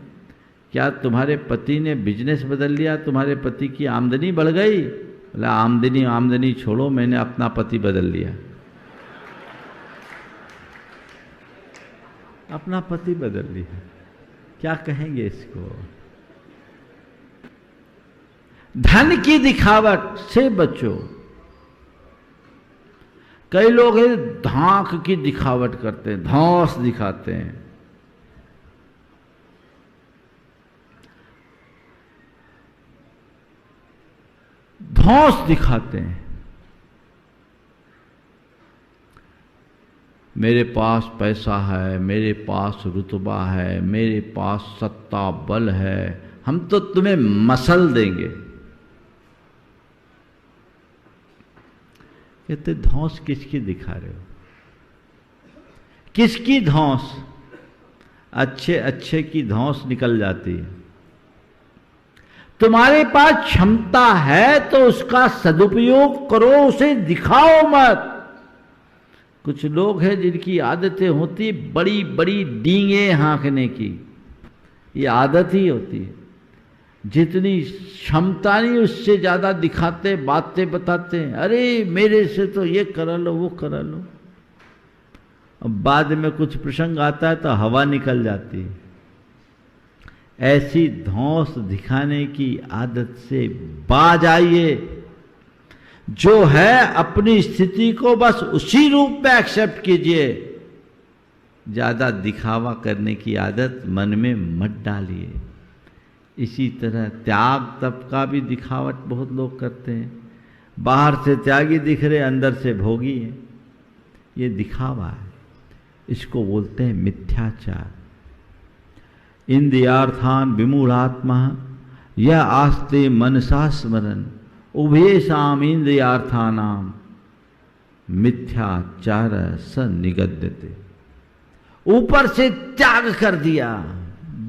क्या तुम्हारे पति ने बिजनेस बदल लिया? तुम्हारे पति की आमदनी बढ़ गई? बोला, आमदनी छोड़ो, मैंने अपना पति बदल लिया। अपना पति बदल लिया, क्या कहेंगे इसको? धन की दिखावट से बचो। कई लोग हैं धाक की दिखावट करते हैं, धौंस दिखाते हैं। धौंस दिखाते हैं। मेरे पास पैसा है, मेरे पास रुतबा है, मेरे पास सत्ता बल है, हम तो तुम्हें मसल देंगे। कहते धौंस किसकी दिखा रहे हो? किसकी धौंस? अच्छे अच्छे की धौंस निकल जाती है। तुम्हारे पास क्षमता है तो उसका सदुपयोग करो, उसे दिखाओ मत। कुछ लोग हैं जिनकी आदतें होती बड़ी बड़ी डींगे हाँकने की, ये आदत ही होती है। जितनी क्षमता नहीं उससे ज्यादा दिखाते, बातें बताते हैं, अरे मेरे से तो ये करा लो, वो करा लो। अब बाद में कुछ प्रसंग आता है तो हवा निकल जाती है। ऐसी धौंस दिखाने की आदत से बाज आइए। जो है अपनी स्थिति को बस उसी रूप में एक्सेप्ट कीजिए। ज्यादा दिखावा करने की आदत मन में मत डालिए। इसी तरह त्याग तप का भी दिखावट बहुत लोग करते हैं। बाहर से त्यागी दिख रहे, अंदर से भोगी है। ये दिखावा है, इसको बोलते हैं मिथ्याचार। इंद्रियार्थान विमूढ़ात्मा यह आस्ते मनसा स्मरण उभयेषाम इंद्रियार्थानाम मिथ्याचार स निगद्यते। ऊपर से त्याग कर दिया,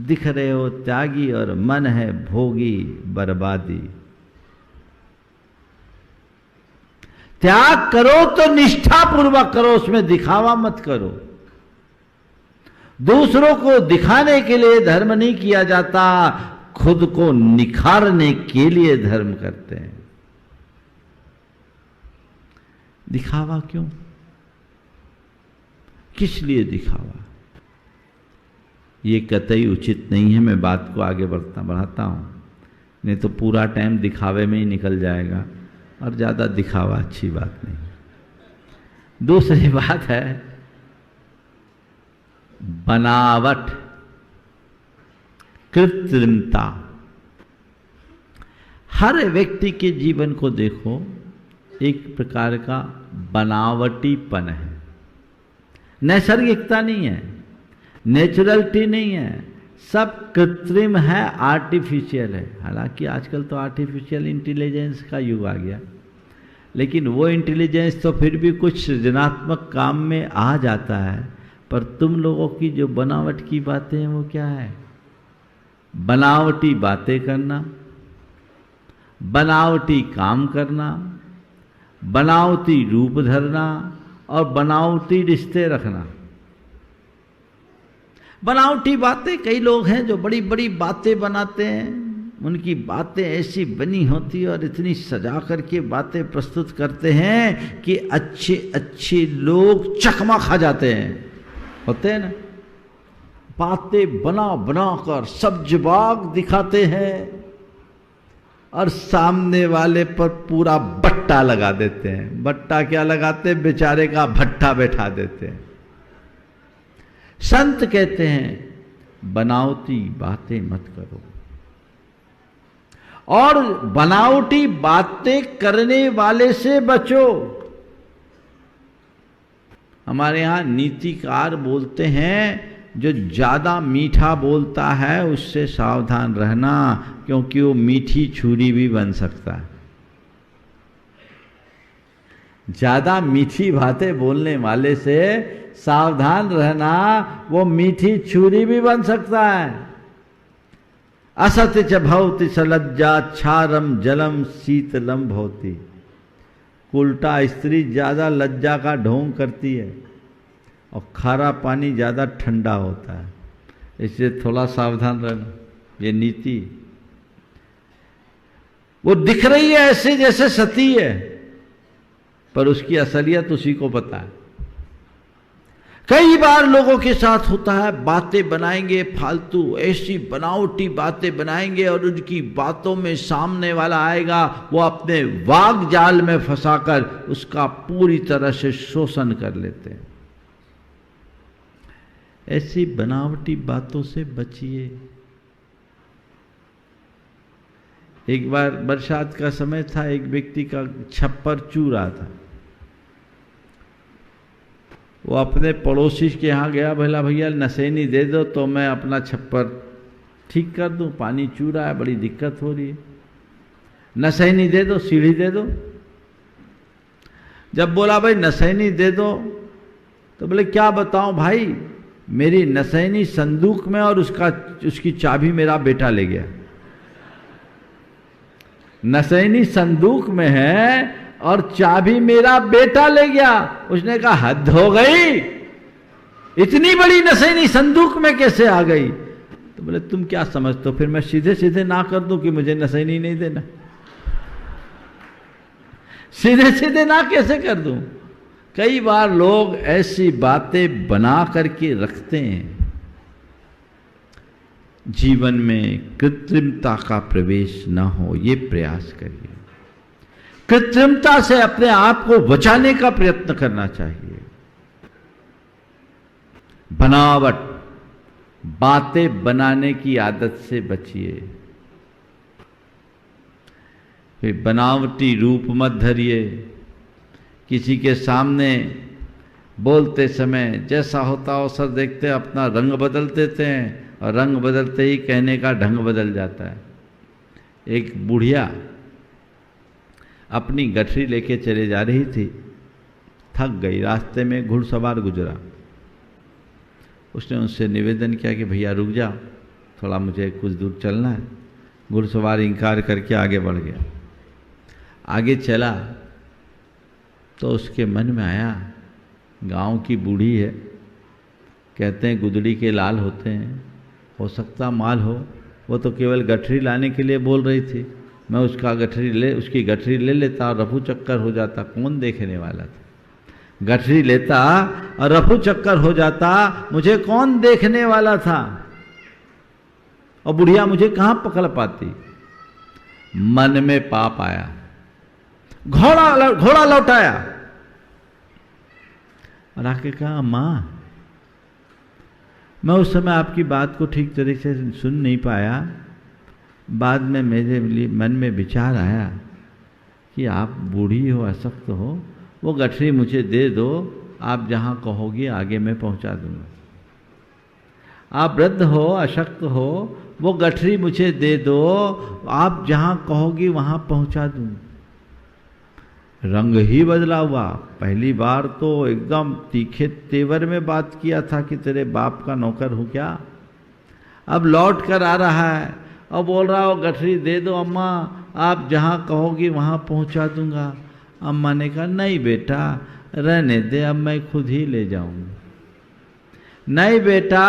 दिख रहे हो त्यागी और मन है भोगी, बर्बादी। त्याग करो तो निष्ठा पूर्वक करो, उसमें दिखावा मत करो। दूसरों को दिखाने के लिए धर्म नहीं किया जाता, खुद को निखारने के लिए धर्म करते हैं। दिखावा क्यों? किस लिए दिखावा? ये कतई उचित नहीं है। मैं बात को आगे बढ़ाता हूं, नहीं तो पूरा टाइम दिखावे में ही निकल जाएगा और ज्यादा दिखावा अच्छी बात नहीं। दूसरी बात है बनावट, कृत्रिमता। हर व्यक्ति के जीवन को देखो, एक प्रकार का बनावटीपन है। नैसर्गिकता नहीं है, नेचुरलिटी नहीं है, सब कृत्रिम है, आर्टिफिशियल है। हालांकि आजकल तो आर्टिफिशियल इंटेलिजेंस का युग आ गया, लेकिन वो इंटेलिजेंस तो फिर भी कुछ सृजनात्मक काम में आ जाता है। पर तुम लोगों की जो बनावट की बातें हैं वो क्या है? बनावटी बातें करना, बनावटी काम करना, बनावटी रूप धरना और बनावटी रिश्ते रखना। बनावटी बातें, कई लोग हैं जो बड़ी बड़ी बातें बनाते हैं, उनकी बातें ऐसी बनी होती और इतनी सजा करके बातें प्रस्तुत करते हैं कि अच्छे अच्छे लोग चकमा खा जाते हैं। होते हैं ना, बातें बना बना कर सब्ज बाग दिखाते हैं और सामने वाले पर पूरा बट्टा लगा देते हैं। बट्टा क्या लगाते हैं? बेचारे का भट्टा बैठा देते हैं। संत कहते हैं बनावटी बातें मत करो, और बनावटी बातें करने वाले से बचो। हमारे यहां नीतिकार बोलते हैं, जो ज्यादा मीठा बोलता है उससे सावधान रहना, क्योंकि वो मीठी छुरी भी बन सकता है। ज्यादा मीठी बातें बोलने वाले से सावधान रहना, वो मीठी छुरी भी बन सकता है। असत्य च भवति सलज्जा क्षारम जलम शीतलम भवति। उल्टा स्त्री ज्यादा लज्जा का ढोंग करती है और खारा पानी ज्यादा ठंडा होता है, इसलिए थोड़ा सावधान रहना। ये नीति वो दिख रही है ऐसे जैसे सती है, पर उसकी असलियत उसी को पता है। कई बार लोगों के साथ होता है, बातें बनाएंगे फालतू, ऐसी बनावटी बातें बनाएंगे और उनकी बातों में सामने वाला आएगा, वो अपने वाग जाल में फंसाकर उसका पूरी तरह से शोषण कर लेते हैं। ऐसी बनावटी बातों से बचिए। एक बार बरसात का समय था, एक व्यक्ति का छप्पर चू रहा था। वो अपने पड़ोसी के यहाँ गया, भला भैया नशेनी दे दो तो मैं अपना छप्पर ठीक कर दूं, पानी चू रहा है, बड़ी दिक्कत हो रही है, नशेनी दे दो, सीढ़ी दे दो। जब बोला भाई नशेनी दे दो, तो बोले क्या बताऊं भाई, मेरी नशेनी संदूक में और उसकी चाबी मेरा बेटा ले गया। नशेनी संदूक में है और चाबी मेरा बेटा ले गया। उसने कहा हद हो गई, इतनी बड़ी नशेनी संदूक में कैसे आ गई? तो बोले तुम क्या समझते हो, फिर मैं सीधे सीधे ना कर दूं कि मुझे नशेनी नहीं देना? सीधे सीधे ना कैसे कर दूं? कई बार लोग ऐसी बातें बना करके रखते हैं। जीवन में कृत्रिमता का प्रवेश न हो, ये प्रयास करिए। कृत्रिमता से अपने आप को बचाने का प्रयत्न करना चाहिए। बनावट, बातें बनाने की आदत से बचिए। फिर बनावटी रूप मत धरिए। किसी के सामने बोलते समय जैसा होता अवसर देखते अपना रंग बदल देते हैं, और रंग बदलते ही कहने का ढंग बदल जाता है। एक बुढ़िया अपनी गठरी लेके चले जा रही थी, थक गई, रास्ते में घुड़सवार गुजरा। उसने उनसे निवेदन किया कि भैया रुक जाओ, थोड़ा मुझे कुछ दूर चलना है। घुड़सवार इनकार करके आगे बढ़ गया। आगे चला तो उसके मन में आया, गांव की बूढ़ी है, कहते हैं गुदड़ी के लाल होते हैं, हो सकता माल हो। वो तो केवल गठरी लाने के लिए बोल रही थी, मैं उसकी गठरी ले लेता और रफू चक्कर हो जाता, कौन देखने वाला था? गठरी लेता और रफू चक्कर हो जाता, मुझे कौन देखने वाला था? और बुढ़िया मुझे कहां पकड़ पाती? मन में पाप आया, घोड़ा लौटाया और आके कहा मां, मैं उस समय आपकी बात को ठीक तरीके से सुन नहीं पाया। बाद में मेरे लिए मन में विचार आया कि आप बूढ़ी हो, अशक्त हो, वो गठरी मुझे दे दो, आप जहाँ कहोगी आगे मैं पहुँचा दूँगा। आप वृद्ध हो, अशक्त हो, वो गठरी मुझे दे दो, आप जहाँ कहोगी वहाँ पहुँचा दूँगा। रंग ही बदला हुआ। पहली बार तो एकदम तीखे तेवर में बात किया था कि तेरे बाप का नौकर हूँ क्या। अब लौट कर आ रहा है और बोल रहा हो गठरी दे दो अम्मा, आप जहाँ कहोगी वहाँ पहुँचा दूँगा। अम्मा ने कहा नहीं बेटा रहने दे, अब मैं खुद ही ले जाऊँगी। नहीं बेटा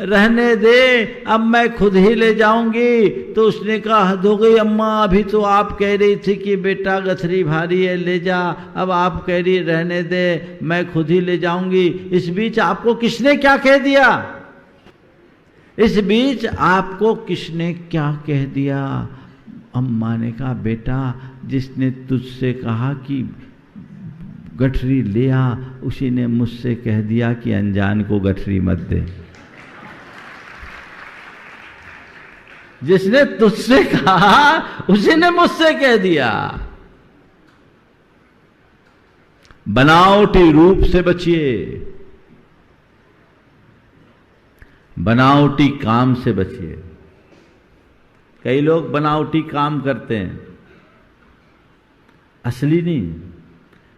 रहने दे, अब मैं खुद ही ले जाऊंगी। तो उसने कहा हद हो गई अम्मा, अभी तो आप कह रही थी कि बेटा गठरी भारी है ले जा, अब आप कह रही रहने दे, मैं खुद ही ले जाऊंगी। इस बीच आपको किसने क्या कह दिया? इस बीच आपको किसने क्या कह दिया? अम्मा ने कहा बेटा जिसने तुझसे कहा कि गठरी ले आ, उसी ने मुझसे कह दिया कि अनजान को गठरी मत दे। जिसने तुझसे कहा उसी ने मुझसे कह दिया। बनावटी रूप से बचिए, बनावटी काम से बचिए। कई लोग बनावटी काम करते हैं, असली नहीं।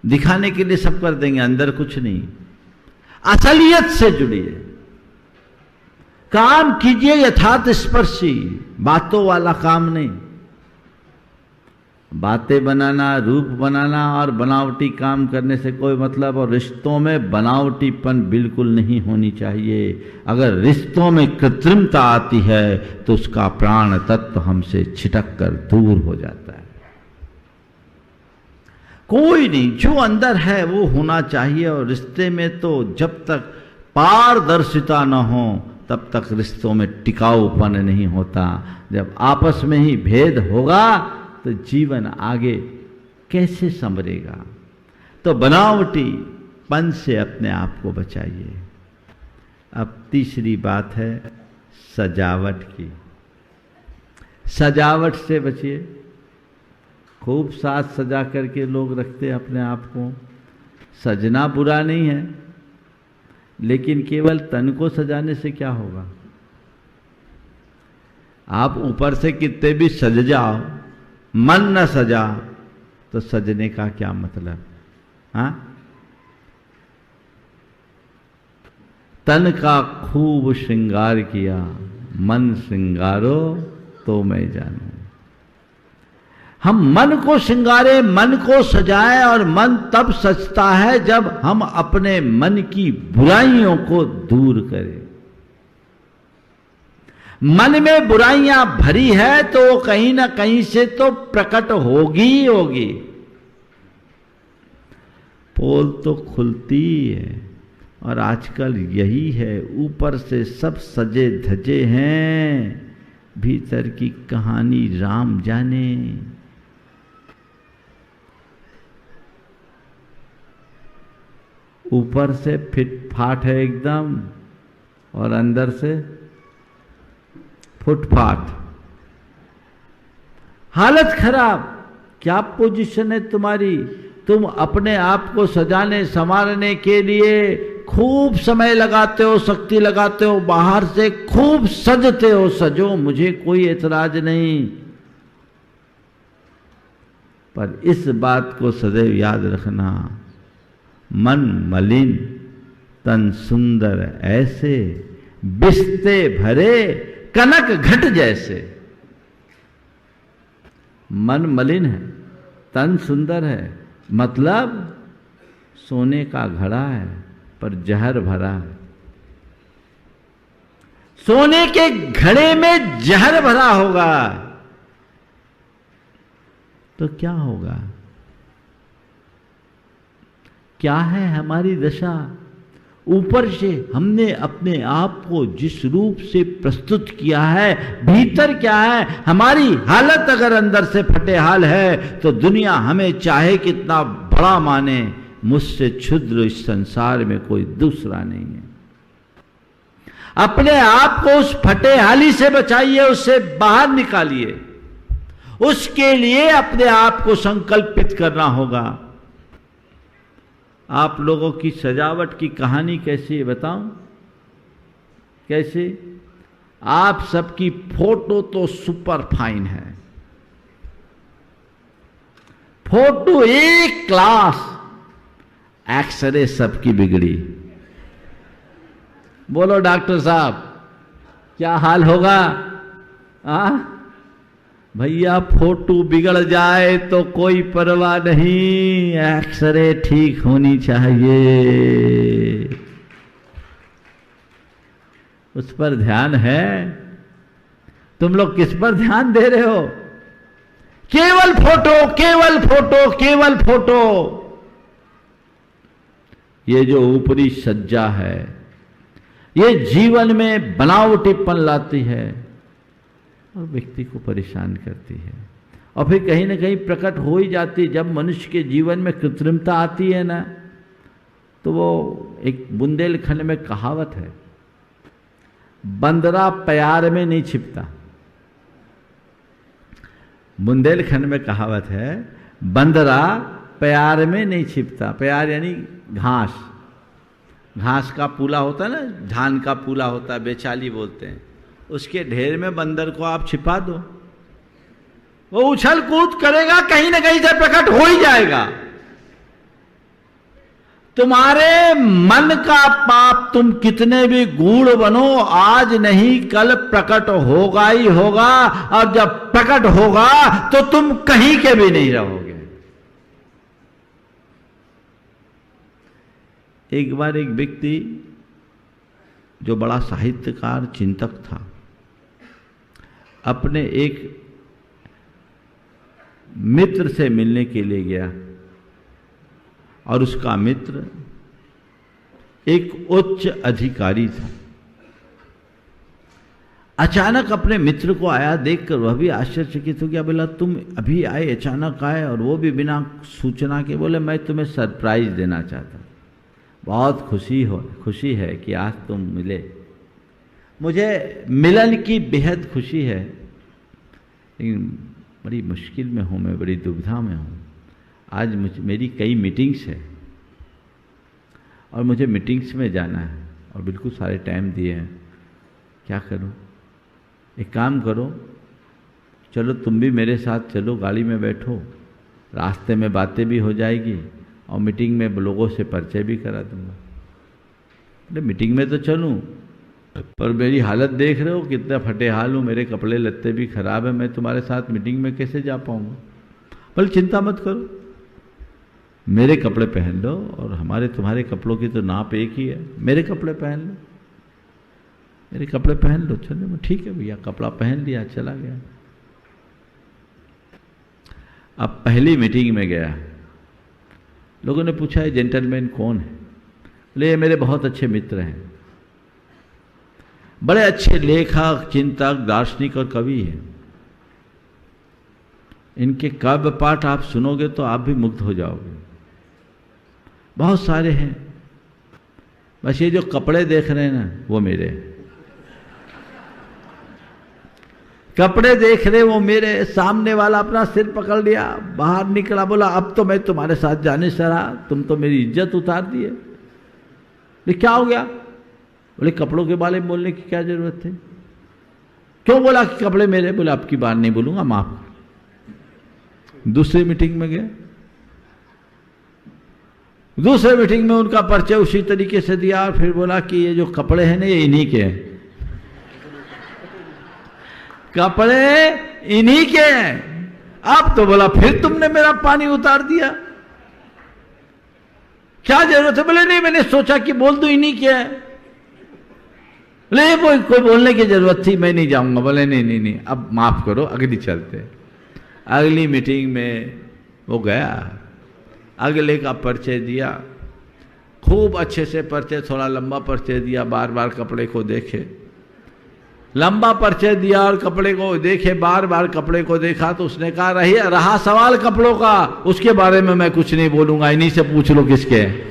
दिखाने के लिए सब कर देंगे, अंदर कुछ नहीं। असलियत से जुड़िए, काम कीजिए यथार्थ स्पर्शी, बातों वाला काम नहीं। बातें बनाना, रूप बनाना और बनावटी काम करने से कोई मतलब, और रिश्तों में बनावटीपन बिल्कुल नहीं होनी चाहिए। अगर रिश्तों में कृत्रिमता आती है तो उसका प्राण तत्व हमसे छिटक कर दूर हो जाता है। कोई नहीं, जो अंदर है वो होना चाहिए। और रिश्ते में तो जब तक पारदर्शिता न हो तब तक रिश्तों में टिकाऊपन नहीं होता। जब आपस में ही भेद होगा तो जीवन आगे कैसे संवरेगा। तो बनावटीपन से अपने आप को बचाइए। अब तीसरी बात है सजावट की। सजावट से बचिए। खूब साज सजा करके लोग रखते हैं अपने आप को। सजना बुरा नहीं है, लेकिन केवल तन को सजाने से क्या होगा। आप ऊपर से कितने भी सज जाओ, मन न सजा तो सजने का क्या मतलब। हाँ, तन का खूब श्रृंगार किया, मन श्रृंगारो तो मैं जानूं। हम मन को श्रृंगारे, मन को सजाए, और मन तब सजता है जब हम अपने मन की बुराइयों को दूर करें। मन में बुराइयां भरी है तो वो कहीं ना कहीं से तो प्रकट होगी ही होगी। पोल तो खुलती ही है, और आजकल यही है, ऊपर से सब सजे धजे हैं, भीतर की कहानी राम जाने। ऊपर से फिट फाट है एकदम, और अंदर से फुटपाथ। हालत खराब। क्या पोजीशन है तुम्हारी। तुम अपने आप को सजाने संवारने के लिए खूब समय लगाते हो, शक्ति लगाते हो, बाहर से खूब सजते हो। सजो, मुझे कोई एतराज नहीं, पर इस बात को सदैव याद रखना, मन मलिन तन सुंदर ऐसे, बिस्ते भरे कनक घट जैसे। मन मलिन है, तन सुंदर है, मतलब सोने का घड़ा है पर जहर भरा है। सोने के घड़े में जहर भरा होगा तो क्या होगा। क्या है हमारी दशा। ऊपर से हमने अपने आप को जिस रूप से प्रस्तुत किया है, भीतर क्या है हमारी हालत। अगर अंदर से फटे हाल है तो दुनिया हमें चाहे कितना बड़ा माने, मुझसे क्षुद्र इस संसार में कोई दूसरा नहीं है। अपने आप को उस फटे हाली से बचाइए, उससे बाहर निकालिए। उसके लिए अपने आप को संकल्पित करना होगा। आप लोगों की सजावट की कहानी कैसी है बताऊं। कैसे। आप सबकी फोटो तो सुपर फाइन है, फोटो एक क्लास, एक्सरे सबकी बिगड़ी। बोलो डॉक्टर साहब क्या हाल होगा। भैया फोटो बिगड़ जाए तो कोई परवाह नहीं, एक्सरे ठीक होनी चाहिए। उस पर ध्यान है। तुम लोग किस पर ध्यान दे रहे हो। केवल फोटो, केवल फोटो, केवल फोटो। ये जो ऊपरी सज्जा है ये जीवन में बनावटीपन लाती है और व्यक्ति को परेशान करती है, और फिर कहीं ना कहीं प्रकट हो ही जाती है। जब मनुष्य के जीवन में कृत्रिमता आती है ना, तो वो एक बुंदेलखंड में कहावत है, बंदरा प्यार में नहीं छिपता। बुंदेलखंड में कहावत है, बंदरा प्यार में नहीं छिपता। प्यार यानी घास, घास का पूला होता है ना, धान का पूला होता है, बेचाली बोलते हैं। उसके ढेर में बंदर को आप छिपा दो, वो उछल कूद करेगा, कहीं ना कहीं से प्रकट हो ही जाएगा। तुम्हारे मन का पाप तुम कितने भी गूढ़ बनो, आज नहीं कल प्रकट होगा ही होगा, और जब प्रकट होगा तो तुम कहीं के भी नहीं रहोगे। एक बार एक व्यक्ति जो बड़ा साहित्यकार चिंतक था, अपने एक मित्र से मिलने के लिए गया, और उसका मित्र एक उच्च अधिकारी था। अचानक अपने मित्र को आया देखकर वह भी आश्चर्यचकित हो गया। बोला, तुम अभी आए, अचानक आए, और वो भी बिना सूचना के। बोले, मैं तुम्हें सरप्राइज देना चाहता हूं, बहुत खुशी है कि आज तुम मिले, मुझे मिलन की बेहद खुशी है, लेकिन बड़ी मुश्किल में हूँ मैं, बड़ी दुविधा में हूँ। आज मेरी कई मीटिंग्स है और मुझे मीटिंग्स में जाना है, और बिल्कुल सारे टाइम दिए हैं, क्या करूँ? एक काम करो, चलो तुम भी मेरे साथ चलो, गाड़ी में बैठो, रास्ते में बातें भी हो जाएगी और मीटिंग में लोगों से परिचय भी करा दूंगा। अरे मीटिंग में तो चलूँ, पर मेरी हालत देख रहे हो, कितना फटे हाल हूँ, मेरे कपड़े लत्ते भी खराब है, मैं तुम्हारे साथ मीटिंग में कैसे जा पाऊँगा? बोले, चिंता मत करो, मेरे कपड़े पहन लो, और हमारे तुम्हारे कपड़ों की तो नाप एक ही है, मेरे कपड़े पहन लो, मेरे कपड़े पहन लो। चलो, ठीक है भैया, कपड़ा पहन लिया, चला गया। अब पहली मीटिंग में गया, लोगों ने पूछा, ये जेंटलमैन कौन है? बोले, ये मेरे बहुत अच्छे मित्र हैं, बड़े अच्छे लेखक, चिंतक, दार्शनिक और कवि हैं। इनके काव्य पाठ आप सुनोगे तो आप भी मुग्ध हो जाओगे, बहुत सारे हैं। बस ये जो कपड़े देख रहे हैं ना, वो मेरे कपड़े देख रहे, वो मेरे। सामने वाला अपना सिर पकड़ लिया, बाहर निकला, बोला, अब तो मैं तुम्हारे साथ जाने से रहा, तुम तो मेरी इज्जत उतार दिए। बोले, क्या हो गया? बोले, कपड़ों के बारे में बोलने की क्या जरूरत थी? क्यों बोला कि कपड़े मेरे? बोले, आपकी बात नहीं बोलूंगा, माफ। दूसरी मीटिंग में गया, दूसरे मीटिंग में उनका परिचय उसी तरीके से दिया, और फिर बोला कि ये जो कपड़े हैं ना, ये इन्हीं के हैं, कपड़े इन्हीं के हैं। अब तो बोला, फिर तुमने मेरा पानी उतार दिया, क्या जरूरत है? बोले, नहीं, मैंने सोचा कि बोल दो इन्हीं के हैं। बोले, कोई बोलने की जरूरत थी, मैं नहीं जाऊंगा। बोले, नहीं, अब माफ करो, अगली चलते। अगली मीटिंग में वो गया, अगले का परिचय दिया, खूब अच्छे से परिचय, थोड़ा लंबा परिचय दिया, बार बार कपड़े को देखे, लंबा परिचय दिया और कपड़े को देखे, बार बार कपड़े को देखा, तो उसने कहा, रहा सवाल कपड़ों का, उसके बारे में मैं कुछ नहीं बोलूंगा, इन्हीं से पूछ लो किसके हैं।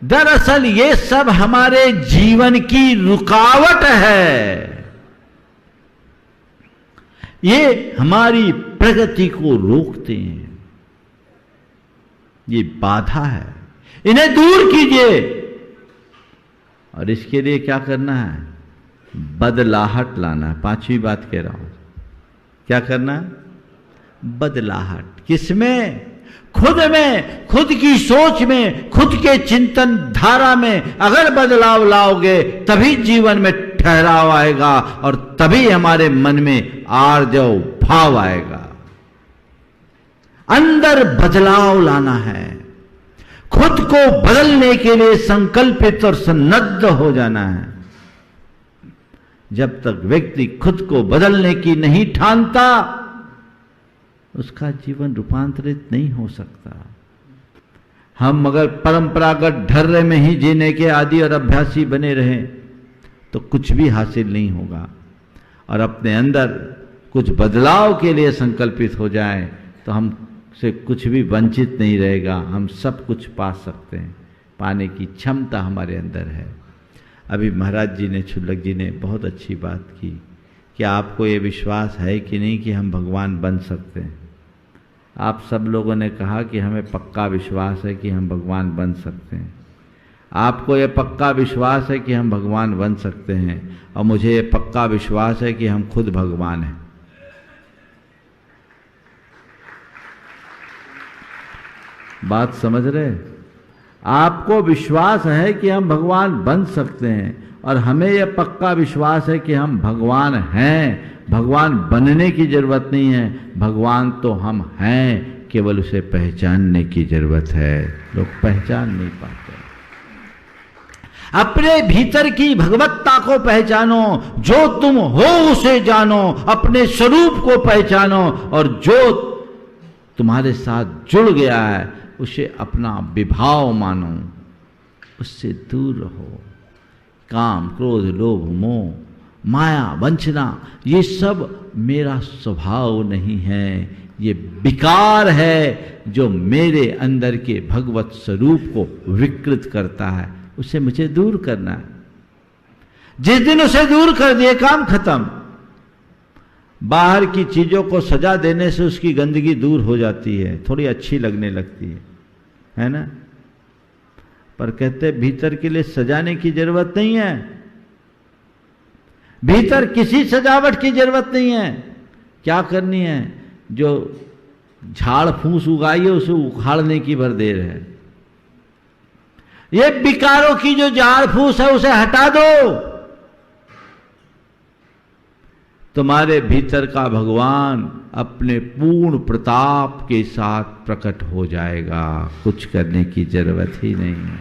दरअसल ये सब हमारे जीवन की रुकावट है, ये हमारी प्रगति को रोकते हैं, ये बाधा है, इन्हें दूर कीजिए। और इसके लिए क्या करना है? बदलाहट लाना है। पांचवी बात कह रहा हूं, क्या करना है? बदलाहट। किसमें? खुद में, खुद की सोच में, खुद के चिंतन धारा में अगर बदलाव लाओगे तभी जीवन में ठहराव आएगा, और तभी हमारे मन में आर्जव भाव आएगा। अंदर बदलाव लाना है, खुद को बदलने के लिए संकल्पित और सन्नद्ध हो जाना है। जब तक व्यक्ति खुद को बदलने की नहीं ठानता, उसका जीवन रूपांतरित नहीं हो सकता। हम अगर परंपरागत ढर्रे में ही जीने के आदी और अभ्यासी बने रहें तो कुछ भी हासिल नहीं होगा, और अपने अंदर कुछ बदलाव के लिए संकल्पित हो जाएं तो हमसे कुछ भी वंचित नहीं रहेगा, हम सब कुछ पा सकते हैं, पाने की क्षमता हमारे अंदर है। अभी महाराज जी ने, छुल्लक जी ने बहुत अच्छी बात की कि आपको ये विश्वास है कि नहीं कि हम भगवान बन सकते हैं। आप सब लोगों ने कहा कि हमें पक्का विश्वास है कि हम भगवान बन सकते हैं। आपको ये पक्का विश्वास है कि हम भगवान बन सकते हैं, और मुझे ये पक्का विश्वास है कि हम खुद भगवान हैं। बात समझ रहे? आपको विश्वास है कि हम भगवान बन सकते हैं, और हमें यह पक्का विश्वास है कि हम भगवान हैं। भगवान बनने की जरूरत नहीं है, भगवान तो हम हैं, केवल उसे पहचानने की जरूरत है। लोग पहचान नहीं पाते। अपने भीतर की भगवत्ता को पहचानो, जो तुम हो उसे जानो, अपने स्वरूप को पहचानो, और जो तुम्हारे साथ जुड़ गया है उसे अपना विभाव मानो, उससे दूर रहो। काम, क्रोध, लोभ, मोह, माया, वंचना, ये सब मेरा स्वभाव नहीं है, ये विकार है जो मेरे अंदर के भगवत स्वरूप को विकृत करता है, उसे मुझे दूर करना है। जिस दिन उसे दूर कर दिए, काम खत्म। बाहर की चीजों को सजा देने से उसकी गंदगी दूर हो जाती है, थोड़ी अच्छी लगने लगती है ना? पर कहते भीतर के लिए सजाने की जरूरत नहीं है, भीतर किसी सजावट की जरूरत नहीं है। क्या करनी है? जो झाड़ फूस उगाई है उसे उखाड़ने की भर देर है। ये विकारों की जो झाड़ फूस है उसे हटा दो, तुम्हारे भीतर का भगवान अपने पूर्ण प्रताप के साथ प्रकट हो जाएगा। कुछ करने की जरूरत ही नहीं है,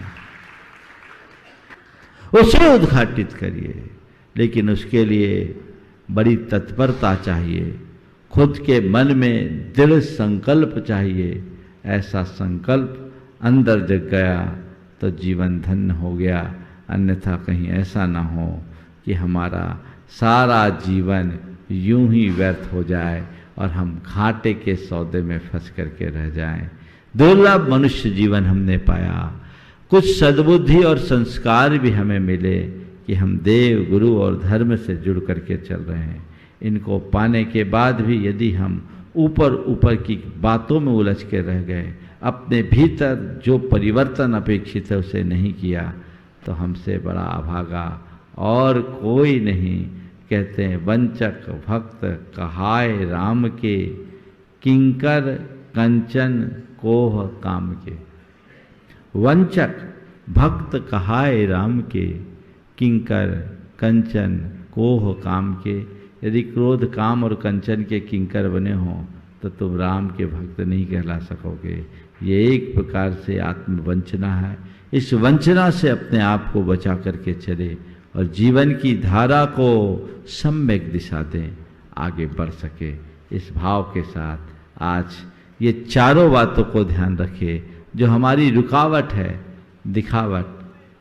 उसे उद्घाटित करिए। लेकिन उसके लिए बड़ी तत्परता चाहिए, खुद के मन में दृढ़ संकल्प चाहिए। ऐसा संकल्प अंदर जग गया तो जीवन धन्य हो गया। अन्यथा कहीं ऐसा ना हो कि हमारा सारा जीवन यूं ही व्यर्थ हो जाए और हम घाटे के सौदे में फंस करके रह जाएं। दुर्लभ मनुष्य जीवन हमने पाया, कुछ सद्बुद्धि और संस्कार भी हमें मिले कि हम देव, गुरु और धर्म से जुड़ करके चल रहे हैं। इनको पाने के बाद भी यदि हम ऊपर ऊपर की बातों में उलझ के रह गए, अपने भीतर जो परिवर्तन अपेक्षित है उसे नहीं किया, तो हमसे बड़ा अभागा और कोई नहीं। कहते हैं वंचक भक्त कहाय राम के, किंकर कंचन कोह काम के। वंचक भक्त कहाय राम के, किंकर कंचन कोह काम के। यदि क्रोध, काम और कंचन के किंकर बने हों तो तुम राम के भक्त नहीं कहला सकोगे। ये एक प्रकार से आत्मवंचना है। इस वंचना से अपने आप को बचा करके चले और जीवन की धारा को सम्यक दिशा दें, आगे बढ़ सके। इस भाव के साथ आज ये चारों बातों को ध्यान रखें जो हमारी रुकावट है, दिखावट,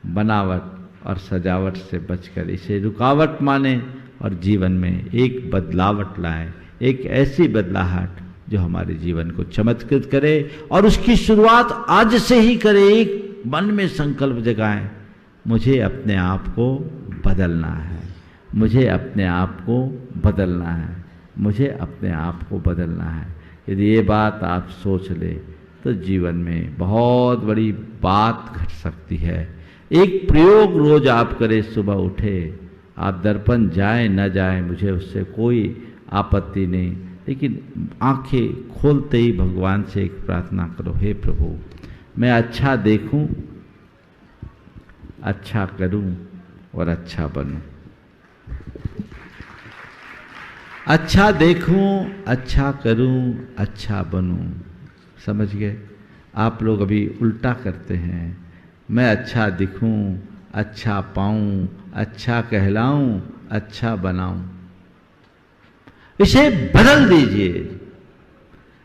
बनावट और सजावट से बचकर इसे रुकावट माने और जीवन में एक बदलावट लाए, एक ऐसी बदलाहट जो हमारे जीवन को चमत्कृत करे। और उसकी शुरुआत आज से ही करें। एक मन में संकल्प जगाएं, मुझे अपने आप को बदलना है, मुझे अपने आप को बदलना है, मुझे अपने आप को बदलना है। यदि ये बात आप सोच ले तो जीवन में बहुत बड़ी बात घट सकती है। एक प्रयोग रोज आप करें, सुबह उठे, आप दर्पण जाए न जाए मुझे उससे कोई आपत्ति नहीं, लेकिन आंखें खोलते ही भगवान से एक प्रार्थना करो, हे प्रभु मैं अच्छा देखूं, अच्छा करूं और अच्छा बनूं। अच्छा देखूं, अच्छा करूं, अच्छा बनूं। समझ गए? आप लोग अभी उल्टा करते हैं। मैं अच्छा दिखूं, अच्छा पाऊं, अच्छा कहलाऊं, अच्छा बनाऊं। इसे बदल दीजिए।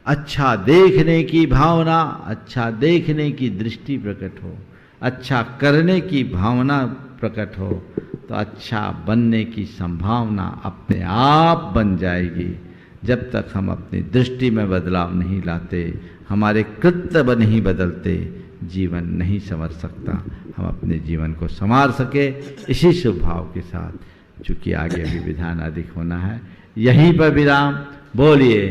अच्छा देखने की भावना, अच्छा देखने की दृष्टि प्रकट हो, अच्छा करने की भावना प्रकट हो, तो अच्छा बनने की संभावना अपने आप बन जाएगी। जब तक हम अपनी दृष्टि में बदलाव नहीं लाते, हमारे कृत्य नहीं बदलते, जीवन नहीं संवर सकता। हम अपने जीवन को संवार सके इसी शुभ भाव के साथ, चूंकि आगे भी विधान अधिक होना है, यहीं पर विराम। बोलिए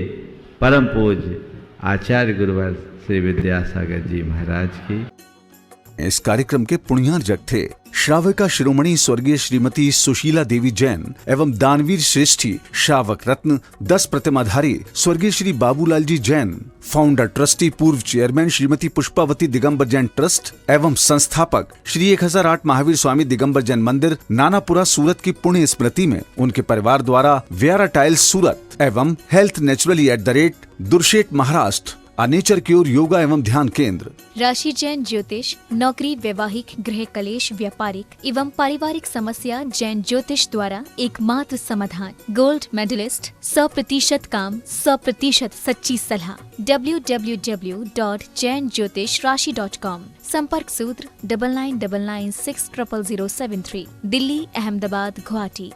परम पूज्य आचार्य गुरुवर श्री विद्यासागर जी महाराज की। इस कार्यक्रम के पुण्यार्जक थे श्राविका शिरोमणि स्वर्गीय श्रीमती सुशीला देवी जैन एवं दानवीर श्रेष्ठी श्रावक रत्न 10 प्रतिमाधारी स्वर्गीय श्री बाबूलाल जी जैन, फाउंडर ट्रस्टी पूर्व चेयरमैन श्रीमती पुष्पावती दिगंबर जैन ट्रस्ट एवं संस्थापक श्री 1008 महावीर स्वामी दिगंबर जैन मंदिर नानापुरा सूरत की पुण्य स्मृति में उनके परिवार द्वारा व्यारा टाइल्स सूरत एवं health naturally @ Durshet Maharashtra nature cure yoga एवं ध्यान केंद्र, राशि जैन ज्योतिष, नौकरी, वैवाहिक, गृह कलेश, व्यापारिक एवं पारिवारिक समस्या जैन ज्योतिष द्वारा एकमात्र समाधान, गोल्ड मेडलिस्ट, 100% काम, 100% सच्ची सलाह। www.jainjyotishrashi.com। संपर्क सूत्र 9999600073, दिल्ली, अहमदाबाद, गुवाहाटी।